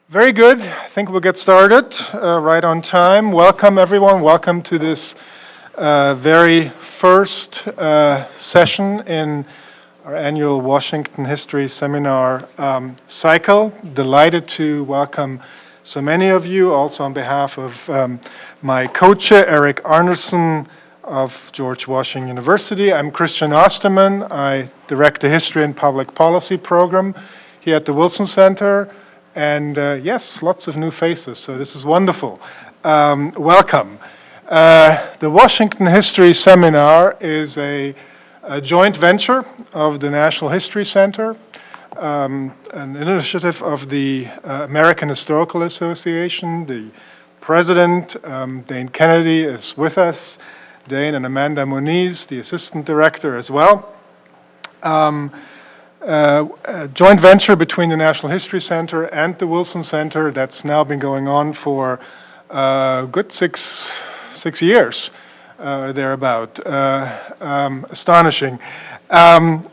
Very good. I think we'll get started right on time. Welcome, everyone. Welcome to this very first session in our annual Washington History Seminar cycle. Delighted to welcome so many of you, also on behalf of my co-chair, Eric Arneson of George Washington University. I'm Christian Osterman. I direct the History and Public Policy program here at the Wilson Center. And yes, lots of new faces, so this is wonderful. Welcome. The Washington History Seminar is a joint venture of the National History Center, an initiative of the American Historical Association. The president, Dane Kennedy, is with us. Dane and Amanda Moniz, the assistant director, as well. A joint venture between the National History Center and the Wilson Center that's now been going on for a good six years, thereabout. Astonishing. Warm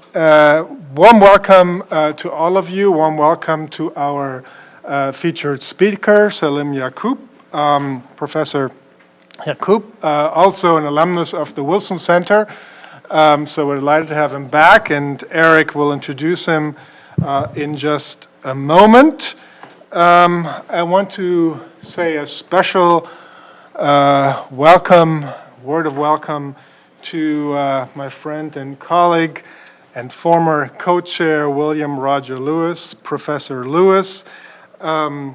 welcome to all of you. Warm welcome to our featured speaker, Salim Yaqub, Professor Yaqub, also an alumnus of the Wilson Center. So we're delighted to have him back, and Eric will introduce him in just a moment. I want to say a special word of welcome to my friend and colleague and former co-chair William Roger Lewis, Professor Lewis. We're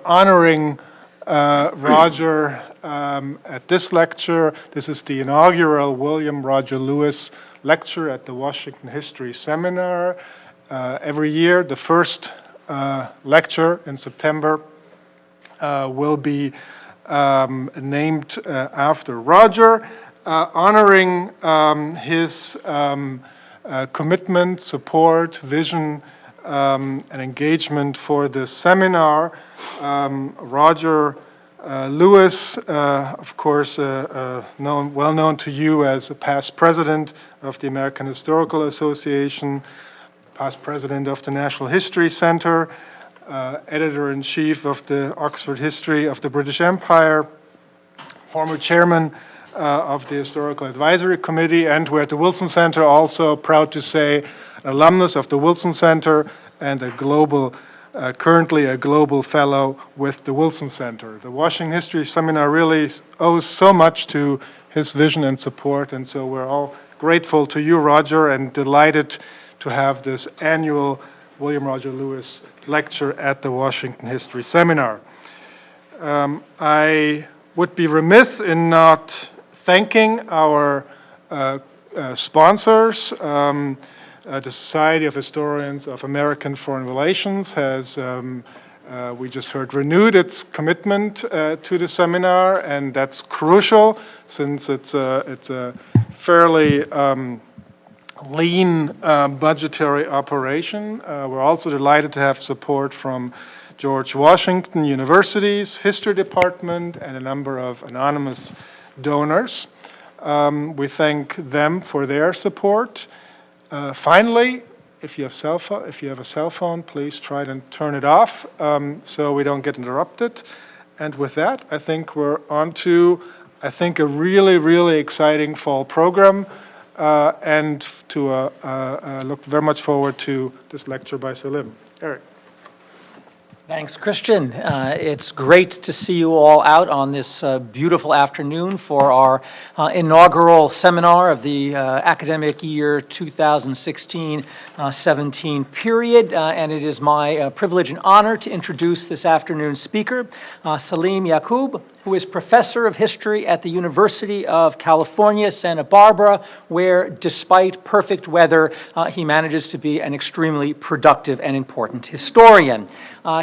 honoring Roger at this lecture. This is the inaugural William Roger Lewis lecture at the Washington History Seminar. Every year, the first lecture in September will be named after Roger, honoring his commitment, support, vision, and engagement for this seminar. Roger Lewis, of course, well known to you as a past president of the American Historical Association, past president of the National History Center, editor-in-chief of the Oxford History of the British Empire, former chairman of the Historical Advisory Committee, and we're at the Wilson Center also proud to say an alumnus of the Wilson Center and currently a global fellow with the Wilson Center. The Washington History Seminar really owes so much to his vision and support, and so we're all grateful to you, Roger, and delighted to have this annual William Roger Lewis lecture at the Washington History Seminar. I would be remiss in not thanking our sponsors. The Society of Historians of American Foreign Relations has, we just heard, renewed its commitment to the seminar, and that's crucial since it's a fairly lean budgetary operation. We're also delighted to have support from George Washington University's History Department and a number of anonymous donors. We thank them for their support. Finally, if you have a cell phone, please try to turn it off so we don't get interrupted. And with that, I think we're on to, a really, really exciting fall program, and to look very much forward to this lecture by Salim. Eric. Thanks, Christian. It's great to see you all out on this beautiful afternoon for our inaugural seminar of the academic year 2016-17 period. And it is my privilege and honor to introduce this afternoon's speaker, Salim Yaqub, who is professor of history at the University of California, Santa Barbara, where, despite perfect weather, he manages to be an extremely productive and important historian.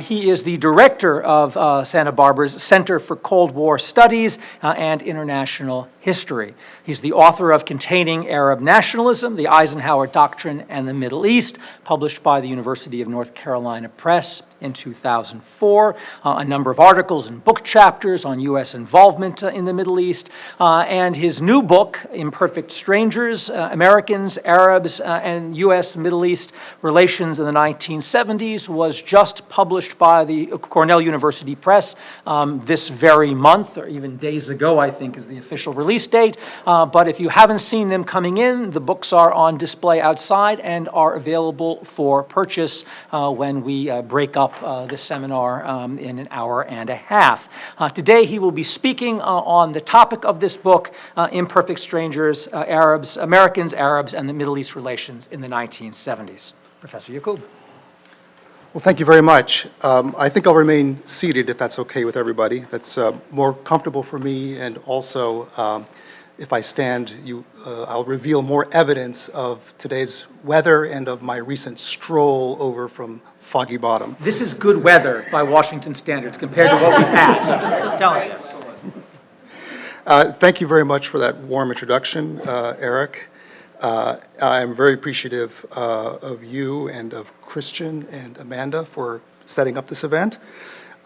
He is the director of Santa Barbara's Center for Cold War Studies and International History. He's the author of Containing Arab Nationalism, the Eisenhower Doctrine, and the Middle East, published by the University of North Carolina Press in 2004, a number of articles and book chapters on U.S. involvement in the Middle East. And his new book, Imperfect Strangers, Americans, Arabs, and U.S. Middle East Relations in the 1970s, was just published by the Cornell University Press this very month, or even days ago, I think, is the official release date. But if you haven't seen them coming in, the books are on display outside and are available for purchase when we break up this seminar in an hour and a half. Today he will be speaking on the topic of this book, Imperfect Strangers, Americans, Arabs, and the Middle East Relations in the 1970s. Professor Yaqub. Well, thank you very much. I think I'll remain seated if that's okay with everybody. That's more comfortable for me, and also if I stand, I'll reveal more evidence of today's weather and of my recent stroll over from Foggy Bottom. This is good weather by Washington standards compared to what we've had, so just telling you. Thank you very much for that warm introduction, Eric. I'm very appreciative of you and of Christian and Amanda for setting up this event.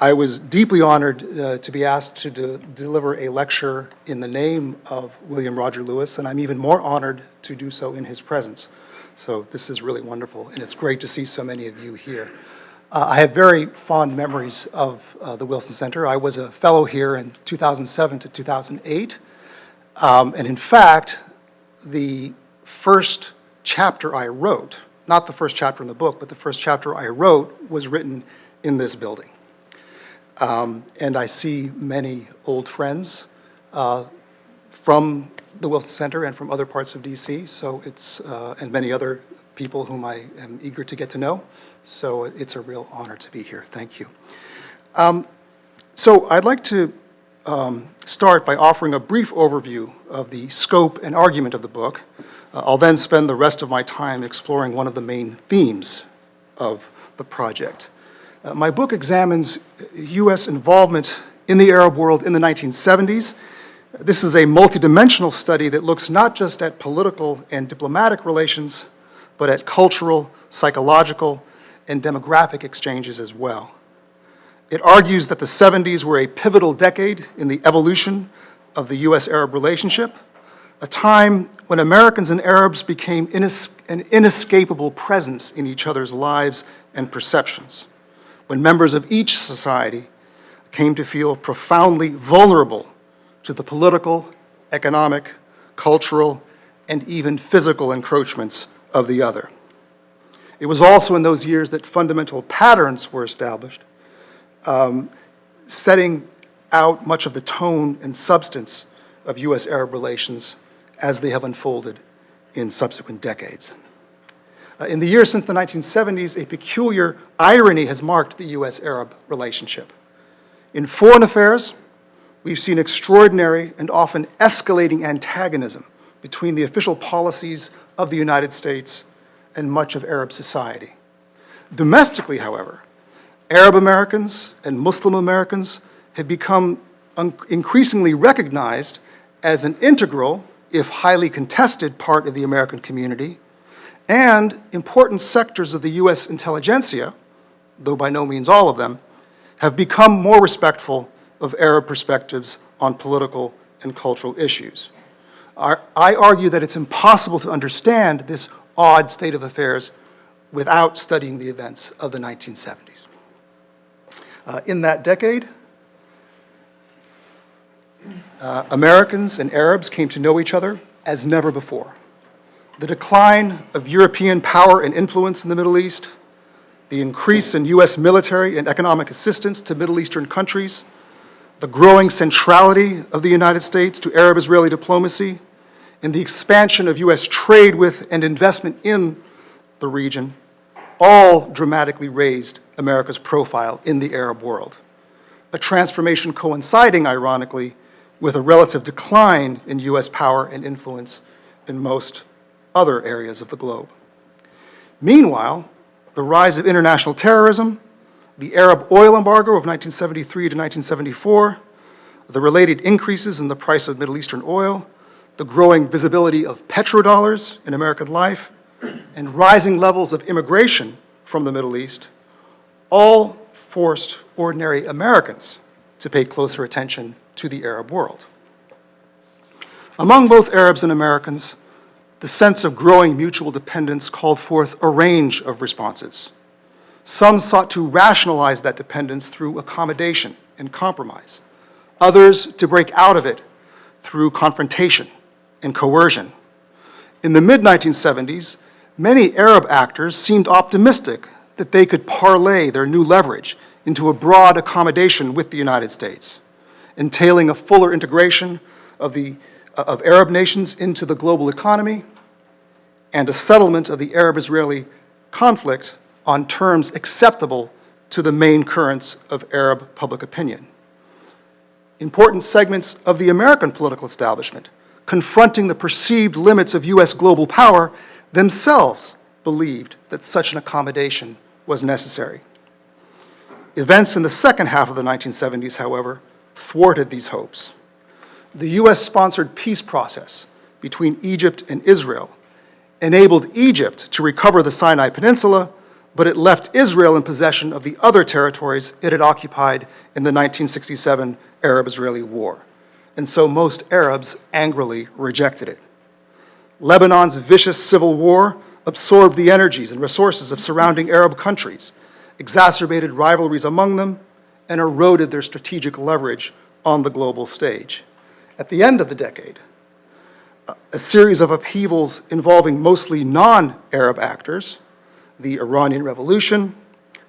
I was deeply honored to be asked to deliver a lecture in the name of William Roger Lewis, and I'm even more honored to do so in his presence. So this is really wonderful, and it's great to see so many of you here. I have very fond memories of the Wilson Center. I was a fellow here in 2007 to 2008, and in fact, the first chapter I wrote, not the first chapter in the book, but the first chapter I wrote was written in this building. And I see many old friends from the Wilson Center and from other parts of DC, so it's, and many other people whom I am eager to get to know. So it's a real honor to be here. Thank you. So I'd like to start by offering a brief overview of the scope and argument of the book. I'll then spend the rest of my time exploring one of the main themes of the project. My book examines U.S. involvement in the Arab world in the 1970s. This is a multidimensional study that looks not just at political and diplomatic relations, but at cultural, psychological, and demographic exchanges as well. It argues that the 70s were a pivotal decade in the evolution of the U.S. Arab relationship, a time when Americans and Arabs became an inescapable presence in each other's lives and perceptions, when members of each society came to feel profoundly vulnerable to the political, economic, cultural, and even physical encroachments of the other. It was also in those years that fundamental patterns were established, setting out much of the tone and substance of U.S. Arab relations as they have unfolded in subsequent decades. In the years since the 1970s, a peculiar irony has marked the U.S. Arab relationship. In foreign affairs, we've seen extraordinary and often escalating antagonism between the official policies of the United States and much of Arab society. Domestically, however, Arab Americans and Muslim Americans have become increasingly recognized as an integral, if highly contested, part of the American community, and important sectors of the U.S. intelligentsia, though by no means all of them, have become more respectful of Arab perspectives on political and cultural issues. I argue that it's impossible to understand this odd state of affairs without studying the events of the 1970s. In that decade, Americans and Arabs came to know each other as never before. The decline of European power and influence in the Middle East, the increase in U.S. military and economic assistance to Middle Eastern countries, the growing centrality of the United States to Arab-Israeli diplomacy, and the expansion of U.S. trade with and investment in the region all dramatically raised America's profile in the Arab world, a transformation coinciding, ironically, with a relative decline in U.S. power and influence in most other areas of the globe. Meanwhile, the rise of international terrorism, the Arab oil embargo of 1973 to 1974, the related increases in the price of Middle Eastern oil, the growing visibility of petrodollars in American life, and rising levels of immigration from the Middle East, all forced ordinary Americans to pay closer attention to the Arab world. Among both Arabs and Americans, the sense of growing mutual dependence called forth a range of responses. Some sought to rationalize that dependence through accommodation and compromise, others to break out of it through confrontation and coercion. In the mid-1970s, many Arab actors seemed optimistic that they could parlay their new leverage into a broad accommodation with the United States, entailing a fuller integration of Arab nations into the global economy and a settlement of the Arab-Israeli conflict on terms acceptable to the main currents of Arab public opinion. Important segments of the American political establishment, confronting the perceived limits of U.S. global power, themselves believed that such an accommodation was necessary. Events in the second half of the 1970s, however, thwarted these hopes. The U.S.-sponsored peace process between Egypt and Israel enabled Egypt to recover the Sinai Peninsula, but it left Israel in possession of the other territories it had occupied in the 1967 Arab-Israeli War, and so most Arabs angrily rejected it. Lebanon's vicious civil war absorbed the energies and resources of surrounding Arab countries, exacerbated rivalries among them, and eroded their strategic leverage on the global stage. At the end of the decade, a series of upheavals involving mostly non-Arab actors, the Iranian Revolution,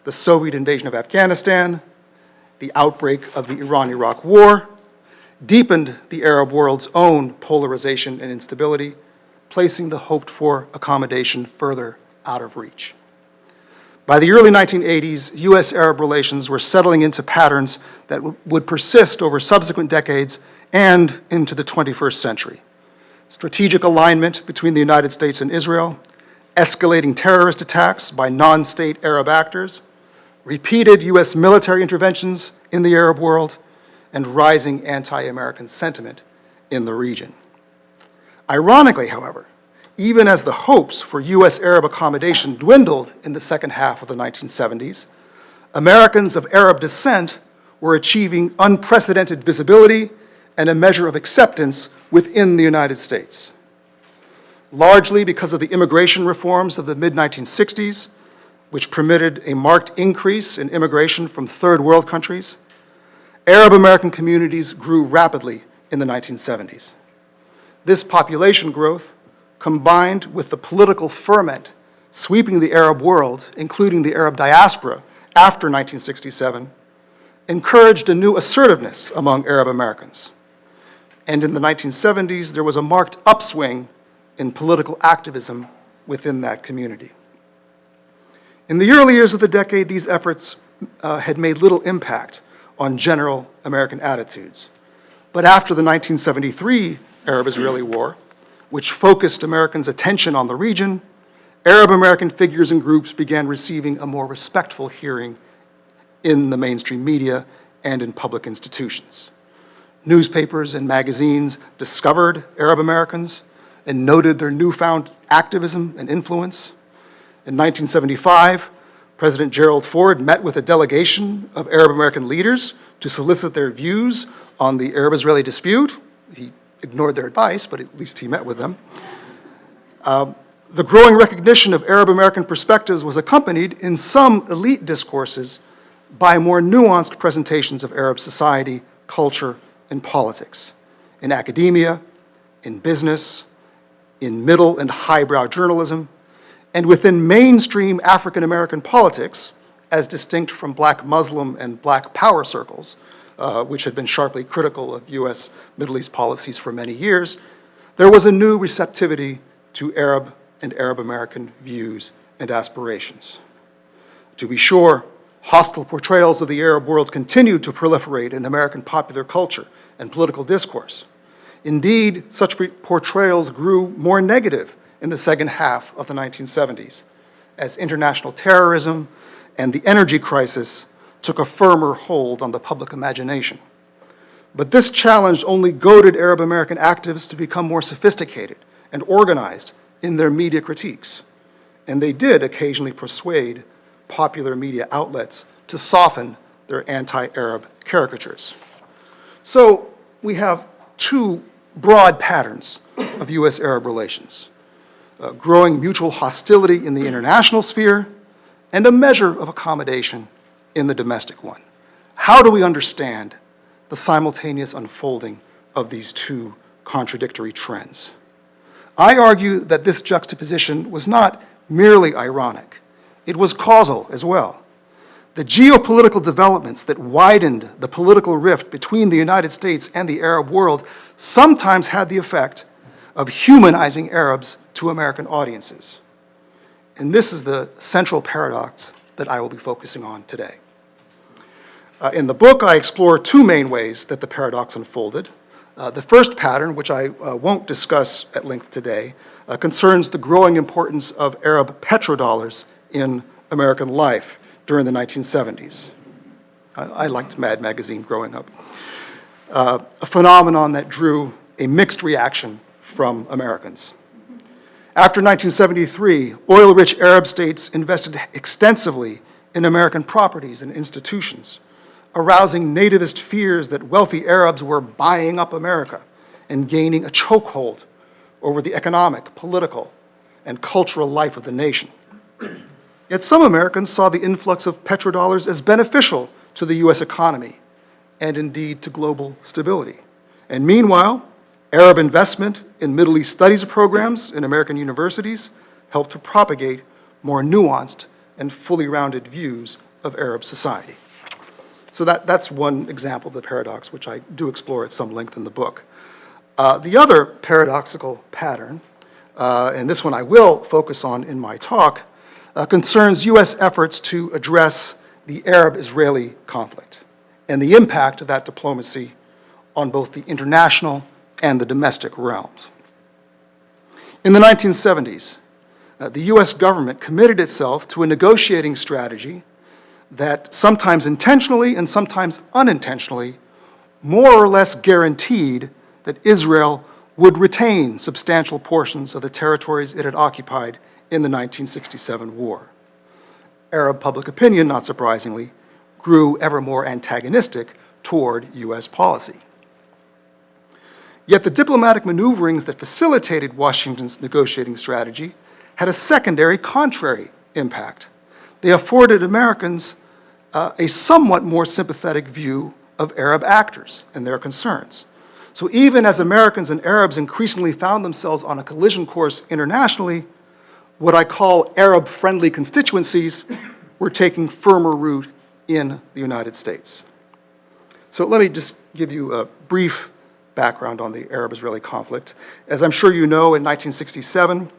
the Soviet invasion of Afghanistan, the outbreak of the Iran-Iraq War, deepened the Arab world's own polarization and instability, placing the hoped-for accommodation further out of reach. By the early 1980s, U.S. Arab relations were settling into patterns that would persist over subsequent decades and into the 21st century. Strategic alignment between the United States and Israel, escalating terrorist attacks by non-state Arab actors, repeated U.S. military interventions in the Arab world, and rising anti-American sentiment in the region. Ironically, however, even as the hopes for U.S. Arab accommodation dwindled in the second half of the 1970s, Americans of Arab descent were achieving unprecedented visibility and a measure of acceptance within the United States. Largely because of the immigration reforms of the mid-1960s, which permitted a marked increase in immigration from third world countries, Arab American communities grew rapidly in the 1970s. This population growth, combined with the political ferment sweeping the Arab world, including the Arab diaspora after 1967, encouraged a new assertiveness among Arab Americans. And in the 1970s, there was a marked upswing in political activism within that community. In the early years of the decade, these efforts had made little impact on general American attitudes. But after the 1973 Arab-Israeli War, which focused Americans' attention on the region, Arab American figures and groups began receiving a more respectful hearing in the mainstream media and in public institutions. Newspapers and magazines discovered Arab Americans and noted their newfound activism and influence. In 1975, President Gerald Ford met with a delegation of Arab American leaders to solicit their views on the Arab-Israeli dispute. He ignored their advice, but at least he met with them. The growing recognition of Arab American perspectives was accompanied in some elite discourses by more nuanced presentations of Arab society, culture, and politics, in academia, in business, in middle and highbrow journalism, and within mainstream African American politics, as distinct from black Muslim and black power circles, which had been sharply critical of U.S. Middle East policies for many years, there was a new receptivity to Arab and Arab American views and aspirations. To be sure, hostile portrayals of the Arab world continued to proliferate in American popular culture and political discourse. Indeed, such portrayals grew more negative in the second half of the 1970s, as international terrorism and the energy crisis took a firmer hold on the public imagination. But this challenge only goaded Arab American activists to become more sophisticated and organized in their media critiques, and they did occasionally persuade popular media outlets to soften their anti-Arab caricatures. So, we have two broad patterns of U.S. Arab relations: growing mutual hostility in the international sphere and a measure of accommodation in the domestic one. How do we understand the simultaneous unfolding of these two contradictory trends? I argue that this juxtaposition was not merely ironic. It was causal as well. The geopolitical developments that widened the political rift between the United States and the Arab world sometimes had the effect of humanizing Arabs to American audiences. And this is the central paradox that I will be focusing on today. In the book, I explore two main ways that the paradox unfolded. The first pattern, which I won't discuss at length today, concerns the growing importance of Arab petrodollars in American life during the 1970s. I liked Mad Magazine growing up. A phenomenon that drew a mixed reaction from Americans. After 1973, oil-rich Arab states invested extensively in American properties and institutions, arousing nativist fears that wealthy Arabs were buying up America and gaining a chokehold over the economic, political, and cultural life of the nation. Yet some Americans saw the influx of petrodollars as beneficial to the U.S. economy and indeed to global stability. And meanwhile, Arab investment in Middle East studies programs in American universities helped to propagate more nuanced and fully rounded views of Arab society. So that's one example of the paradox, which I do explore at some length in the book. The other paradoxical pattern, and this one I will focus on in my talk, concerns U.S. efforts to address the Arab-Israeli conflict and the impact of that diplomacy on both the international and the domestic realms. In the 1970s, the U.S. government committed itself to a negotiating strategy that sometimes intentionally and sometimes unintentionally more or less guaranteed that Israel would retain substantial portions of the territories it had occupied in the 1967 war. Arab public opinion, not surprisingly, grew ever more antagonistic toward U.S. policy. Yet the diplomatic maneuverings that facilitated Washington's negotiating strategy had a secondary, contrary impact. They afforded Americans a somewhat more sympathetic view of Arab actors and their concerns. So even as Americans and Arabs increasingly found themselves on a collision course internationally, what I call Arab-friendly constituencies were taking firmer root in the United States. So let me just give you a brief background on the Arab-Israeli conflict. As I'm sure you know, in 1967,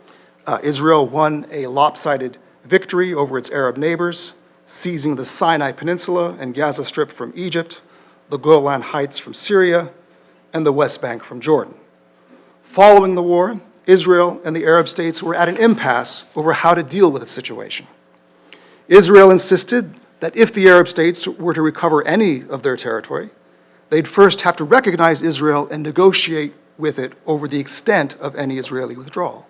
Israel won a lopsided victory over its Arab neighbors, seizing the Sinai Peninsula and Gaza Strip from Egypt, the Golan Heights from Syria, and the West Bank from Jordan. Following the war, Israel and the Arab states were at an impasse over how to deal with the situation. Israel insisted that if the Arab states were to recover any of their territory, they'd first have to recognize Israel and negotiate with it over the extent of any Israeli withdrawal.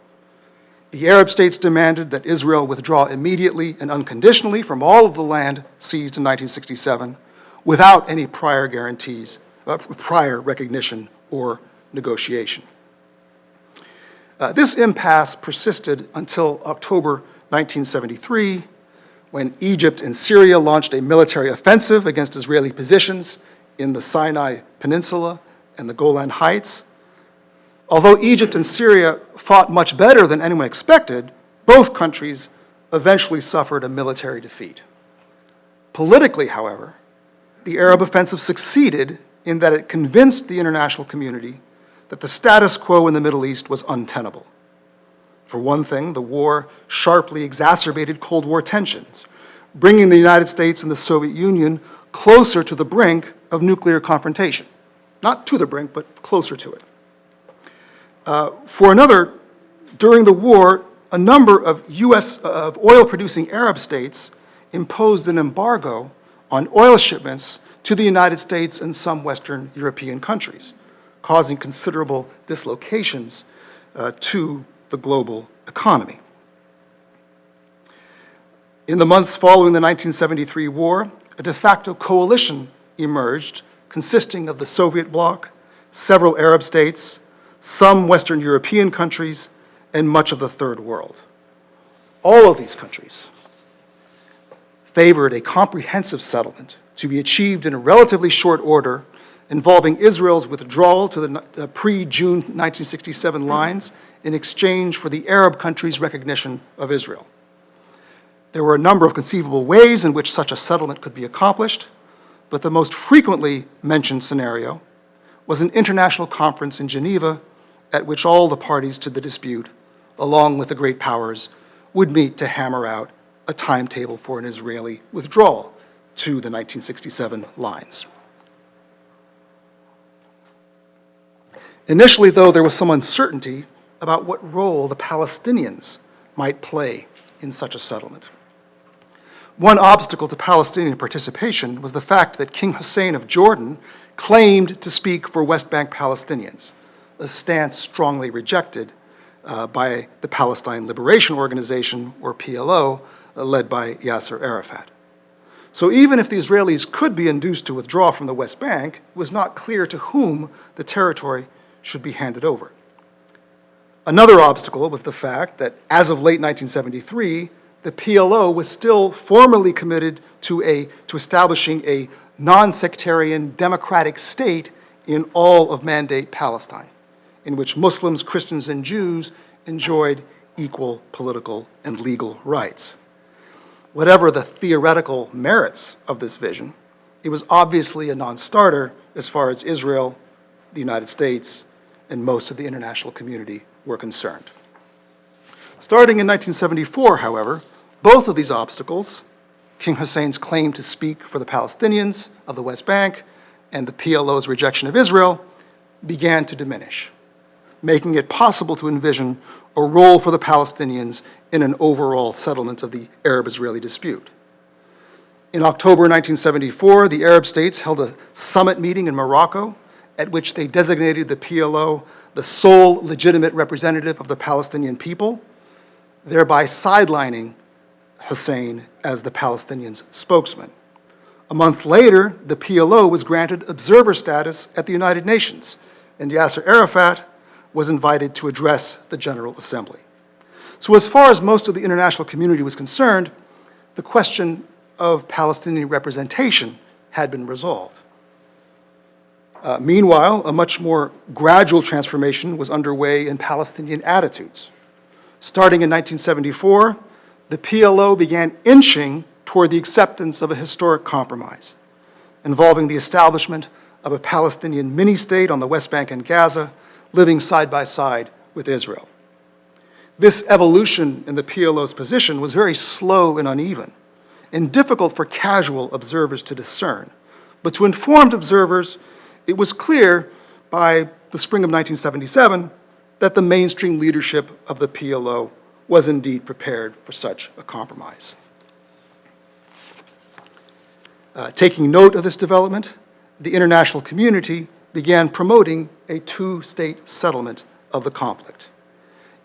The Arab states demanded that Israel withdraw immediately and unconditionally from all of the land seized in 1967 without any prior guarantees, prior recognition or negotiation. This impasse persisted until October 1973, when Egypt and Syria launched a military offensive against Israeli positions in the Sinai Peninsula and the Golan Heights. Although Egypt and Syria fought much better than anyone expected, both countries eventually suffered a military defeat. Politically, however, the Arab offensive succeeded in that it convinced the international community that the status quo in the Middle East was untenable. For one thing, the war sharply exacerbated Cold War tensions, bringing the United States and the Soviet Union closer to the brink of nuclear confrontation. Not to the brink, but closer to it. For another, during the war, a number of oil-producing Arab states imposed an embargo on oil shipments to the United States and some Western European countries, causing considerable dislocations to the global economy. In the months following the 1973 war, a de facto coalition emerged consisting of the Soviet bloc, several Arab states, some Western European countries, and much of the Third World. All of these countries favored a comprehensive settlement to be achieved in a relatively short order, involving Israel's withdrawal to the pre-June 1967 lines in exchange for the Arab countries' recognition of Israel. There were a number of conceivable ways in which such a settlement could be accomplished, but the most frequently mentioned scenario was an international conference in Geneva at which all the parties to the dispute, along with the great powers, would meet to hammer out a timetable for an Israeli withdrawal to the 1967 lines. Initially, though, there was some uncertainty about what role the Palestinians might play in such a settlement. One obstacle to Palestinian participation was the fact that King Hussein of Jordan claimed to speak for West Bank Palestinians, a stance strongly rejected by the Palestine Liberation Organization, or PLO, led by Yasser Arafat. So even if the Israelis could be induced to withdraw from the West Bank, it was not clear to whom the territory should be handed over. Another obstacle was the fact that as of late 1973, the PLO was still formally committed to establishing a non-sectarian democratic state in all of Mandate Palestine, in which Muslims, Christians, and Jews enjoyed equal political and legal rights. Whatever the theoretical merits of this vision, it was obviously a non-starter as far as Israel, the United States, and most of the international community were concerned. Starting in 1974, however, both of these obstacles, King Hussein's claim to speak for the Palestinians of the West Bank and the PLO's rejection of Israel, began to diminish, making it possible to envision a role for the Palestinians in an overall settlement of the Arab-Israeli dispute. In October 1974, the Arab states held a summit meeting in Morocco at which they designated the PLO the sole legitimate representative of the Palestinian people, thereby sidelining Hussein as the Palestinians' spokesman. A month later, the PLO was granted observer status at the United Nations, and Yasser Arafat was invited to address the General Assembly. So as far as most of the international community was concerned, the question of Palestinian representation had been resolved. Meanwhile, a much more gradual transformation was underway in Palestinian attitudes. Starting in 1974, the PLO began inching toward the acceptance of a historic compromise, involving the establishment of a Palestinian mini-state on the West Bank and Gaza, living side by side with Israel. This evolution in the PLO's position was very slow and uneven, and difficult for casual observers to discern. But to informed observers, it was clear by the spring of 1977 that the mainstream leadership of the PLO was indeed prepared for such a compromise. Taking note of this development, the international community began promoting a two-state settlement of the conflict.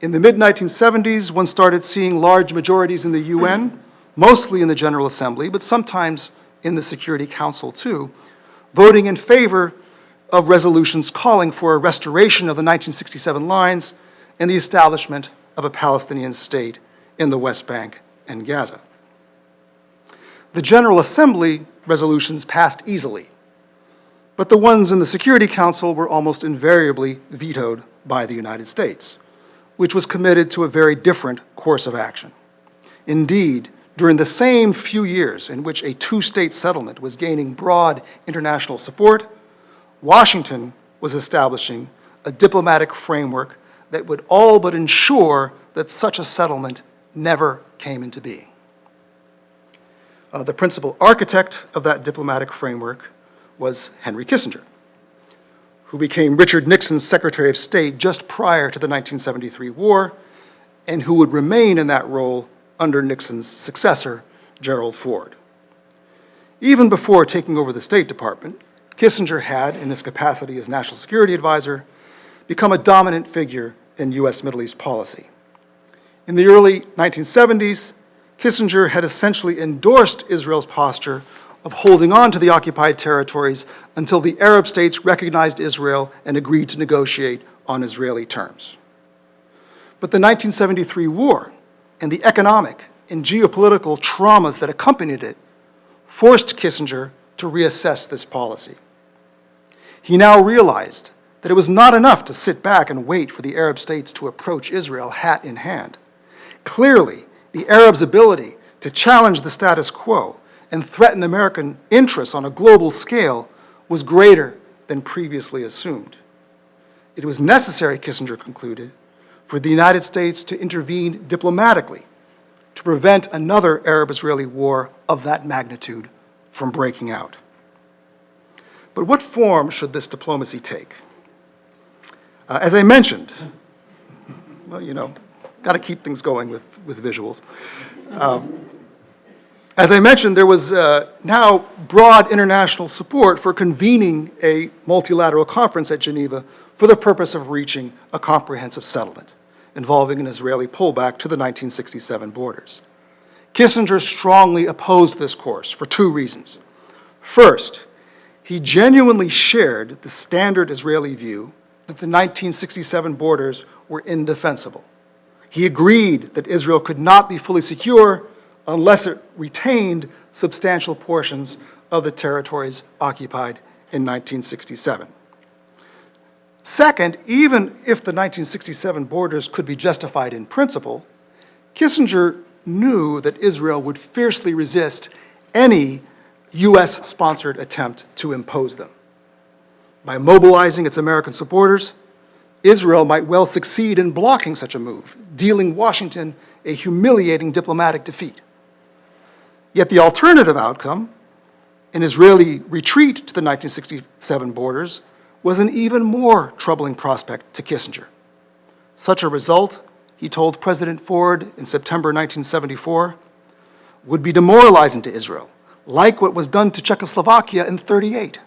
In the mid-1970s, one started seeing large majorities in the UN, mostly in the General Assembly, but sometimes in the Security Council too, voting in favor of resolutions calling for a restoration of the 1967 lines and the establishment of a Palestinian state in the West Bank and Gaza. The General Assembly resolutions passed easily, but the ones in the Security Council were almost invariably vetoed by the United States, which was committed to a very different course of action. Indeed, during the same few years in which a two-state settlement was gaining broad international support, Washington was establishing a diplomatic framework that would all but ensure that such a settlement never came into being. The principal architect of that diplomatic framework was Henry Kissinger, who became Richard Nixon's Secretary of State just prior to the 1973 war, and who would remain in that role under Nixon's successor, Gerald Ford. Even before taking over the State Department, Kissinger had, in his capacity as National Security Advisor, become a dominant figure in U.S. Middle East policy. In the early 1970s, Kissinger had essentially endorsed Israel's posture of holding on to the occupied territories until the Arab states recognized Israel and agreed to negotiate on Israeli terms. But the 1973 war and the economic and geopolitical traumas that accompanied it forced Kissinger to reassess this policy. He now realized that it was not enough to sit back and wait for the Arab states to approach Israel hat in hand. Clearly, the Arabs' ability to challenge the status quo and threaten American interests on a global scale was greater than previously assumed. It was necessary, Kissinger concluded, for the United States to intervene diplomatically to prevent another Arab-Israeli war of that magnitude from breaking out. But what form should this diplomacy take? As I mentioned, well, you know, got to keep things going with visuals. As I mentioned, there was now broad international support for convening a multilateral conference at Geneva for the purpose of reaching a comprehensive settlement involving an Israeli pullback to the 1967 borders. Kissinger strongly opposed this course for two reasons. First, he genuinely shared the standard Israeli view that the 1967 borders were indefensible. He agreed that Israel could not be fully secure unless it retained substantial portions of the territories occupied in 1967. Second, even if the 1967 borders could be justified in principle, Kissinger knew that Israel would fiercely resist any U.S.-sponsored attempt to impose them. By mobilizing its American supporters, Israel might well succeed in blocking such a move, dealing Washington a humiliating diplomatic defeat. Yet the alternative outcome, an Israeli retreat to the 1967 borders, was an even more troubling prospect to Kissinger. Such a result, he told President Ford in September 1974, would be demoralizing to Israel, like what was done to Czechoslovakia in 1938.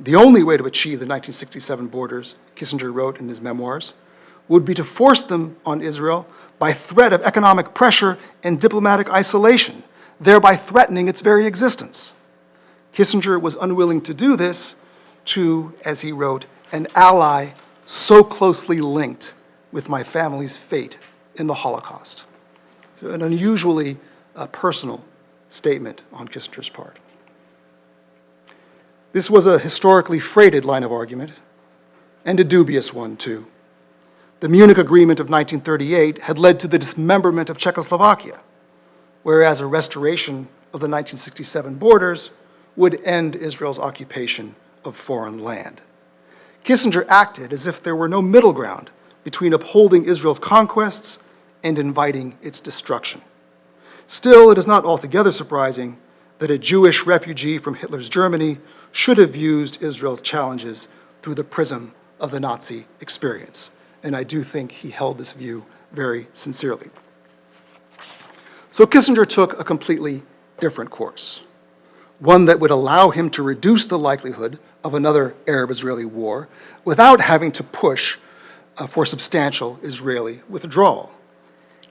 The only way to achieve the 1967 borders, Kissinger wrote in his memoirs, would be to force them on Israel by threat of economic pressure and diplomatic isolation, thereby threatening its very existence. Kissinger was unwilling to do this to, as he wrote, an ally so closely linked with my family's fate in the Holocaust. So an unusually personal statement on Kissinger's part. This was a historically freighted line of argument, and a dubious one, too. The Munich Agreement of 1938 had led to the dismemberment of Czechoslovakia, whereas a restoration of the 1967 borders would end Israel's occupation of foreign land. Kissinger acted as if there were no middle ground between upholding Israel's conquests and inviting its destruction. Still, it is not altogether surprising that a Jewish refugee from Hitler's Germany should have used Israel's challenges through the prism of the Nazi experience. And I do think he held this view very sincerely. So Kissinger took a completely different course, one that would allow him to reduce the likelihood of another Arab-Israeli war without having to push for substantial Israeli withdrawal.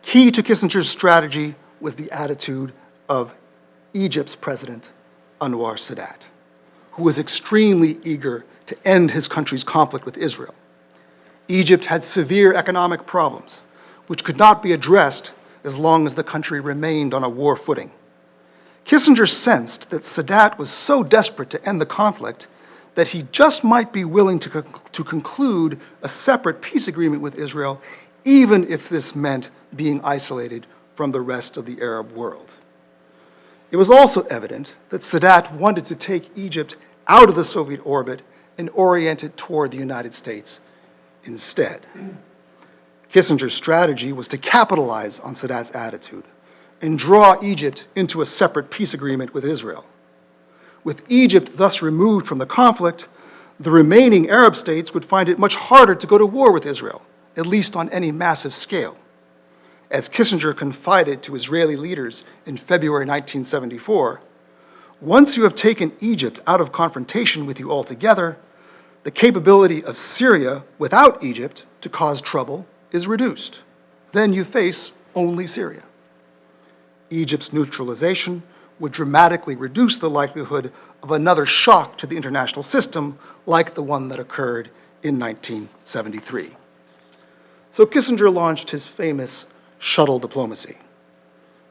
Key to Kissinger's strategy was the attitude of Egypt's president, Anwar Sadat, who was extremely eager to end his country's conflict with Israel. Egypt had severe economic problems, which could not be addressed as long as the country remained on a war footing. Kissinger sensed that Sadat was so desperate to end the conflict that he just might be willing to conclude a separate peace agreement with Israel, even if this meant being isolated from the rest of the Arab world. It was also evident that Sadat wanted to take Egypt out of the Soviet orbit and orient it toward the United States instead. Kissinger's strategy was to capitalize on Sadat's attitude and draw Egypt into a separate peace agreement with Israel. With Egypt thus removed from the conflict, the remaining Arab states would find it much harder to go to war with Israel, at least on any massive scale. As Kissinger confided to Israeli leaders in February 1974, once you have taken Egypt out of confrontation with you altogether, the capability of Syria without Egypt to cause trouble is reduced. Then you face only Syria. Egypt's neutralization would dramatically reduce the likelihood of another shock to the international system like the one that occurred in 1973. So Kissinger launched his famous shuttle diplomacy,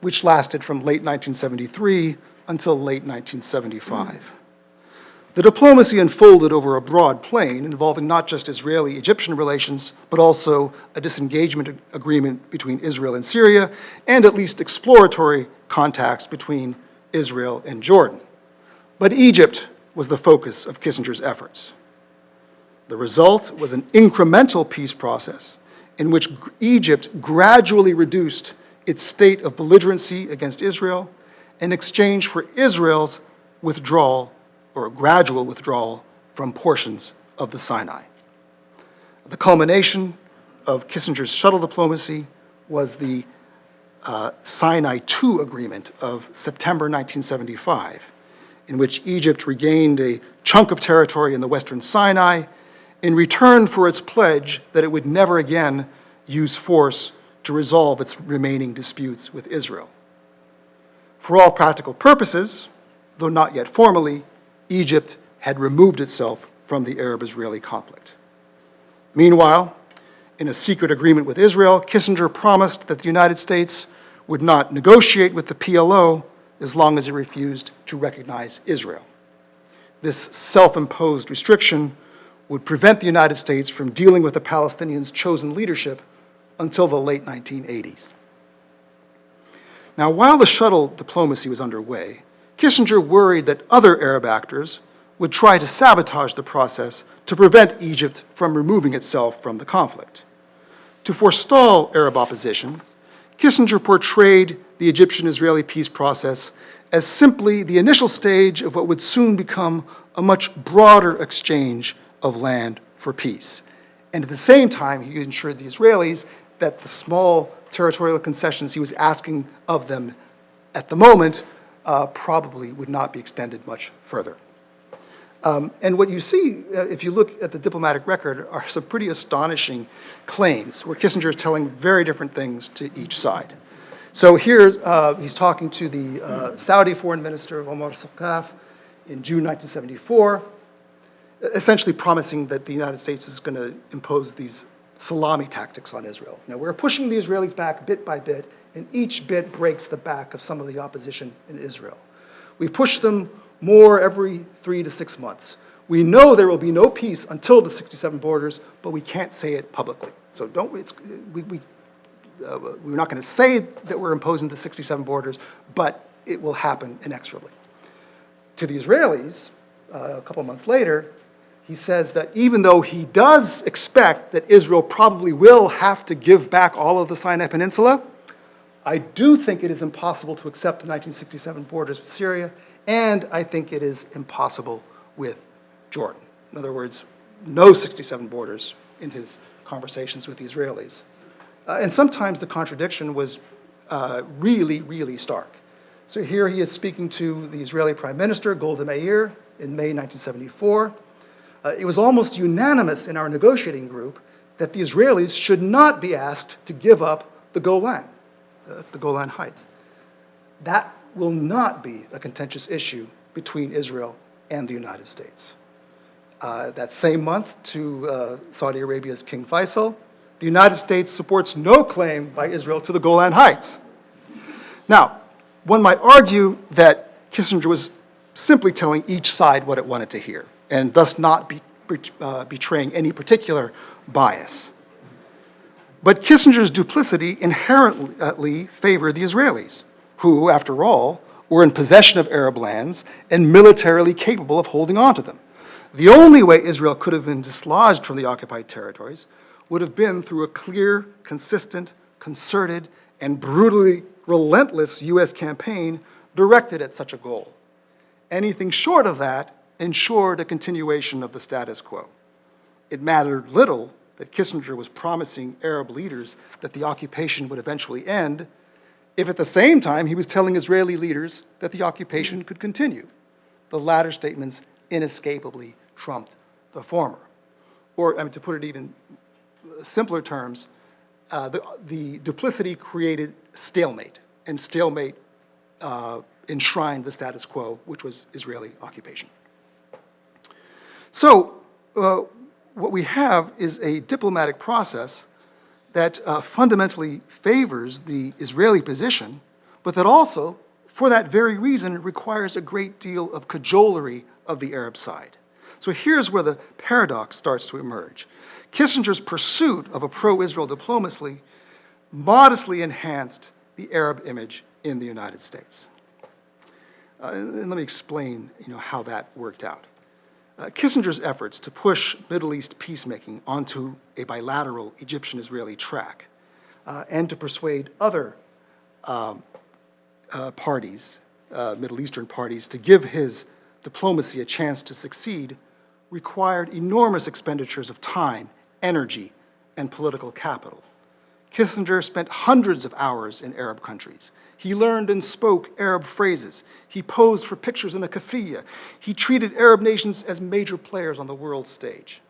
which lasted from late 1973 until late 1975. The diplomacy unfolded over a broad plane involving not just Israeli-Egyptian relations, but also a disengagement agreement between Israel and Syria, and at least exploratory contacts between Israel and Jordan. But Egypt was the focus of Kissinger's efforts. The result was an incremental peace process in which Egypt gradually reduced its state of belligerency against Israel in exchange for Israel's withdrawal, or gradual withdrawal, from portions of the Sinai. The culmination of Kissinger's shuttle diplomacy was the Sinai II Agreement of September 1975, in which Egypt regained a chunk of territory in the western Sinai in return for its pledge that it would never again use force to resolve its remaining disputes with Israel. For all practical purposes, though not yet formally, Egypt had removed itself from the Arab-Israeli conflict. Meanwhile, in a secret agreement with Israel, Kissinger promised that the United States would not negotiate with the PLO as long as it refused to recognize Israel. This self-imposed restriction would prevent the United States from dealing with the Palestinians' chosen leadership until the late 1980s. Now, while the shuttle diplomacy was underway, Kissinger worried that other Arab actors would try to sabotage the process to prevent Egypt from removing itself from the conflict. To forestall Arab opposition, Kissinger portrayed the Egyptian-Israeli peace process as simply the initial stage of what would soon become a much broader exchange of land for peace. And at the same time, he ensured the Israelis that the small territorial concessions he was asking of them at the moment probably would not be extended much further. And what you see, if you look at the diplomatic record, are some pretty astonishing claims where Kissinger is telling very different things to each side. So here he's talking to the Saudi foreign minister, Omar Sakaf, in June 1974, essentially promising that the United States is going to impose these salami tactics on Israel. Now, we're pushing the Israelis back bit by bit, and each bit breaks the back of some of the opposition in Israel. We push them more every 3 to 6 months. We know there will be no peace until the 67 borders, but we can't say it publicly. So we're not going to say that we're imposing the 67 borders, but it will happen inexorably. To the Israelis, a couple of months later, he says that even though he does expect that Israel probably will have to give back all of the Sinai Peninsula, I do think it is impossible to accept the 1967 borders with Syria, and I think it is impossible with Jordan. In other words, no 67 borders in his conversations with the Israelis. And sometimes the contradiction was really, really stark. So here he is speaking to the Israeli Prime Minister, Golda Meir, in May 1974. It was almost unanimous in our negotiating group that the Israelis should not be asked to give up the Golan. That's the Golan Heights. That will not be a contentious issue between Israel and the United States. That same month, to Saudi Arabia's King Faisal, the United States supports no claim by Israel to the Golan Heights. Now, one might argue that Kissinger was simply telling each side what it wanted to hear, and thus not betraying any particular bias. But Kissinger's duplicity inherently favored the Israelis, who, after all, were in possession of Arab lands and militarily capable of holding on to them. The only way Israel could have been dislodged from the occupied territories would have been through a clear, consistent, concerted, and brutally relentless U.S. campaign directed at such a goal. Anything short of that ensured a continuation of the status quo. It mattered little that Kissinger was promising Arab leaders that the occupation would eventually end, if at the same time he was telling Israeli leaders that the occupation could continue. The latter statements inescapably trumped the former. Or, to put it even simpler terms, the duplicity created stalemate, and stalemate enshrined the status quo, which was Israeli occupation. So what we have is a diplomatic process that fundamentally favors the Israeli position, but that also, for that very reason, requires a great deal of cajolery of the Arab side. So here's where the paradox starts to emerge. Kissinger's pursuit of a pro-Israel diplomacy modestly enhanced the Arab image in the United States. And let me explain, how that worked out. Kissinger's efforts to push Middle East peacemaking onto a bilateral Egyptian-Israeli track and to persuade other parties, Middle Eastern parties, to give his diplomacy a chance to succeed required enormous expenditures of time, energy, and political capital. Kissinger spent hundreds of hours in Arab countries. He learned and spoke Arab phrases. He posed for pictures in a kafiyeh. He treated Arab nations as major players on the world stage.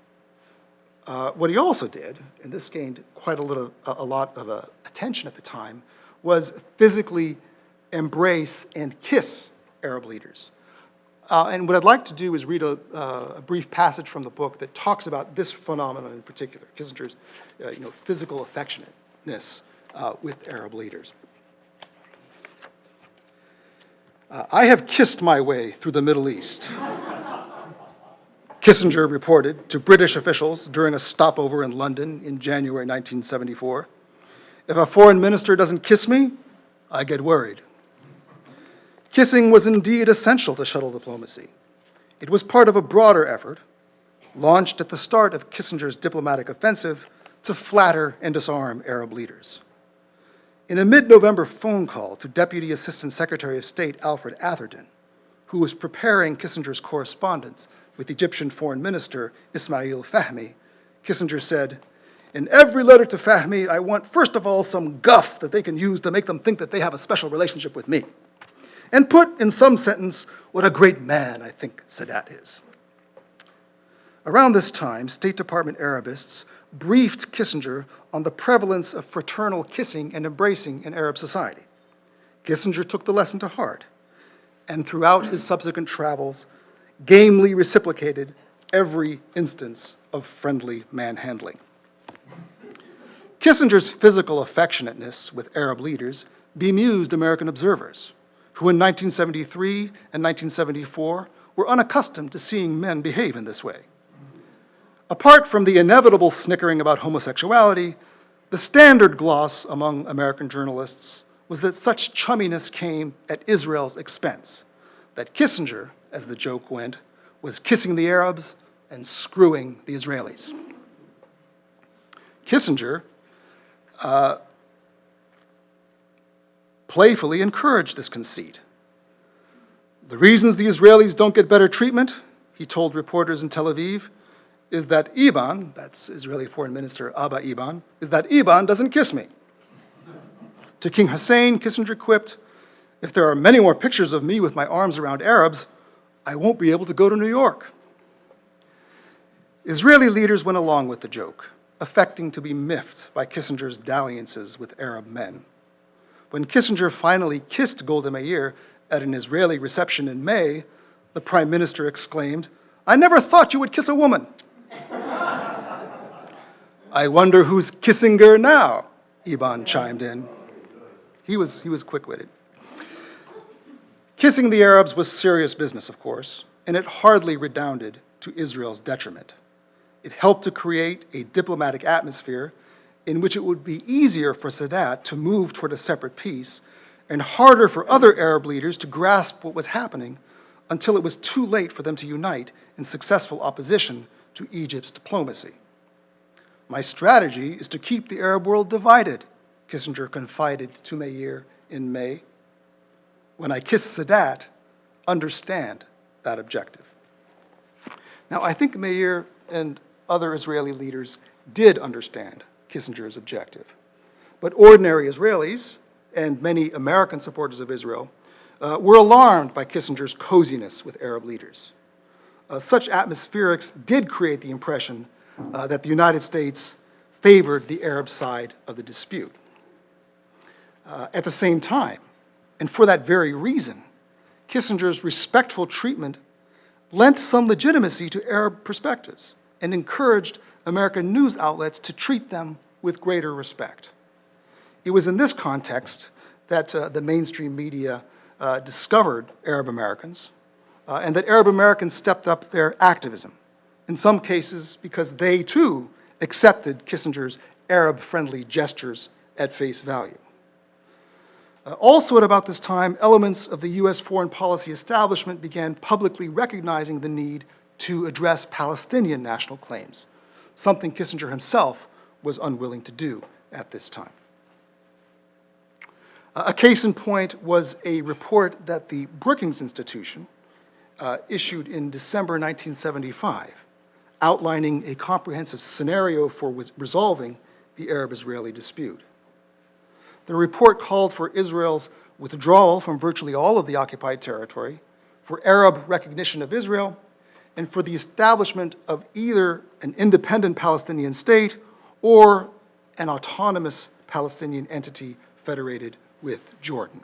What he also did, and this gained quite a lot of attention at the time, was physically embrace and kiss Arab leaders. And what I'd like to do is read a brief passage from the book that talks about this phenomenon in particular, Kissinger's physical affectionateness with Arab leaders. I have kissed my way through the Middle East, Kissinger reported to British officials during a stopover in London in January 1974. If a foreign minister doesn't kiss me, I get worried. Kissing was indeed essential to shuttle diplomacy. It was part of a broader effort, launched at the start of Kissinger's diplomatic offensive to flatter and disarm Arab leaders. In a mid-November phone call to Deputy Assistant Secretary of State Alfred Atherton, who was preparing Kissinger's correspondence with Egyptian Foreign Minister Ismail Fahmy, Kissinger said, "In every letter to Fahmy, I want, first of all, some guff that they can use to make them think that they have a special relationship with me, and put in some sentence what a great man I think Sadat is." Around this time, State Department Arabists briefed Kissinger on the prevalence of fraternal kissing and embracing in Arab society. Kissinger took the lesson to heart, and throughout his subsequent travels, gamely reciprocated every instance of friendly manhandling. Kissinger's physical affectionateness with Arab leaders bemused American observers, who in 1973 and 1974 were unaccustomed to seeing men behave in this way. Apart from the inevitable snickering about homosexuality, the standard gloss among American journalists was that such chumminess came at Israel's expense, that Kissinger, as the joke went, was kissing the Arabs and screwing the Israelis. Kissinger playfully encouraged this conceit. The reasons the Israelis don't get better treatment, he told reporters in Tel Aviv, is that Iban, that's Israeli Foreign Minister Abba Iban, is that Iban doesn't kiss me. To King Hussein, Kissinger quipped, "If there are many more pictures of me with my arms around Arabs, I won't be able to go to New York." Israeli leaders went along with the joke, affecting to be miffed by Kissinger's dalliances with Arab men. When Kissinger finally kissed Golda Meir at an Israeli reception in May, the Prime Minister exclaimed, "I never thought you would kiss a woman." "I wonder who's kissing her now," Iban chimed in. He was quick-witted. Kissing the Arabs was serious business, of course, and it hardly redounded to Israel's detriment. It helped to create a diplomatic atmosphere in which it would be easier for Sadat to move toward a separate peace and harder for other Arab leaders to grasp what was happening until it was too late for them to unite in successful opposition to Egypt's diplomacy. "My strategy is to keep the Arab world divided," Kissinger confided to Meir in May. "When I kiss Sadat, understand that objective." Now, I think Meir and other Israeli leaders did understand Kissinger's objective, but ordinary Israelis and many American supporters of Israel were alarmed by Kissinger's coziness with Arab leaders. Such atmospherics did create the impression that the United States favored the Arab side of the dispute. At the same time, and for that very reason, Kissinger's respectful treatment lent some legitimacy to Arab perspectives and encouraged American news outlets to treat them with greater respect. It was in this context that the mainstream media discovered Arab Americans, and that Arab Americans stepped up their activism, in some cases because they too accepted Kissinger's Arab-friendly gestures at face value. Also at about this time, elements of the U.S. foreign policy establishment began publicly recognizing the need to address Palestinian national claims, something Kissinger himself was unwilling to do at this time. A case in point was a report that the Brookings Institution issued in December 1975, outlining a comprehensive scenario for resolving the Arab-Israeli dispute. The report called for Israel's withdrawal from virtually all of the occupied territory, for Arab recognition of Israel, and for the establishment of either an independent Palestinian state or an autonomous Palestinian entity federated with Jordan.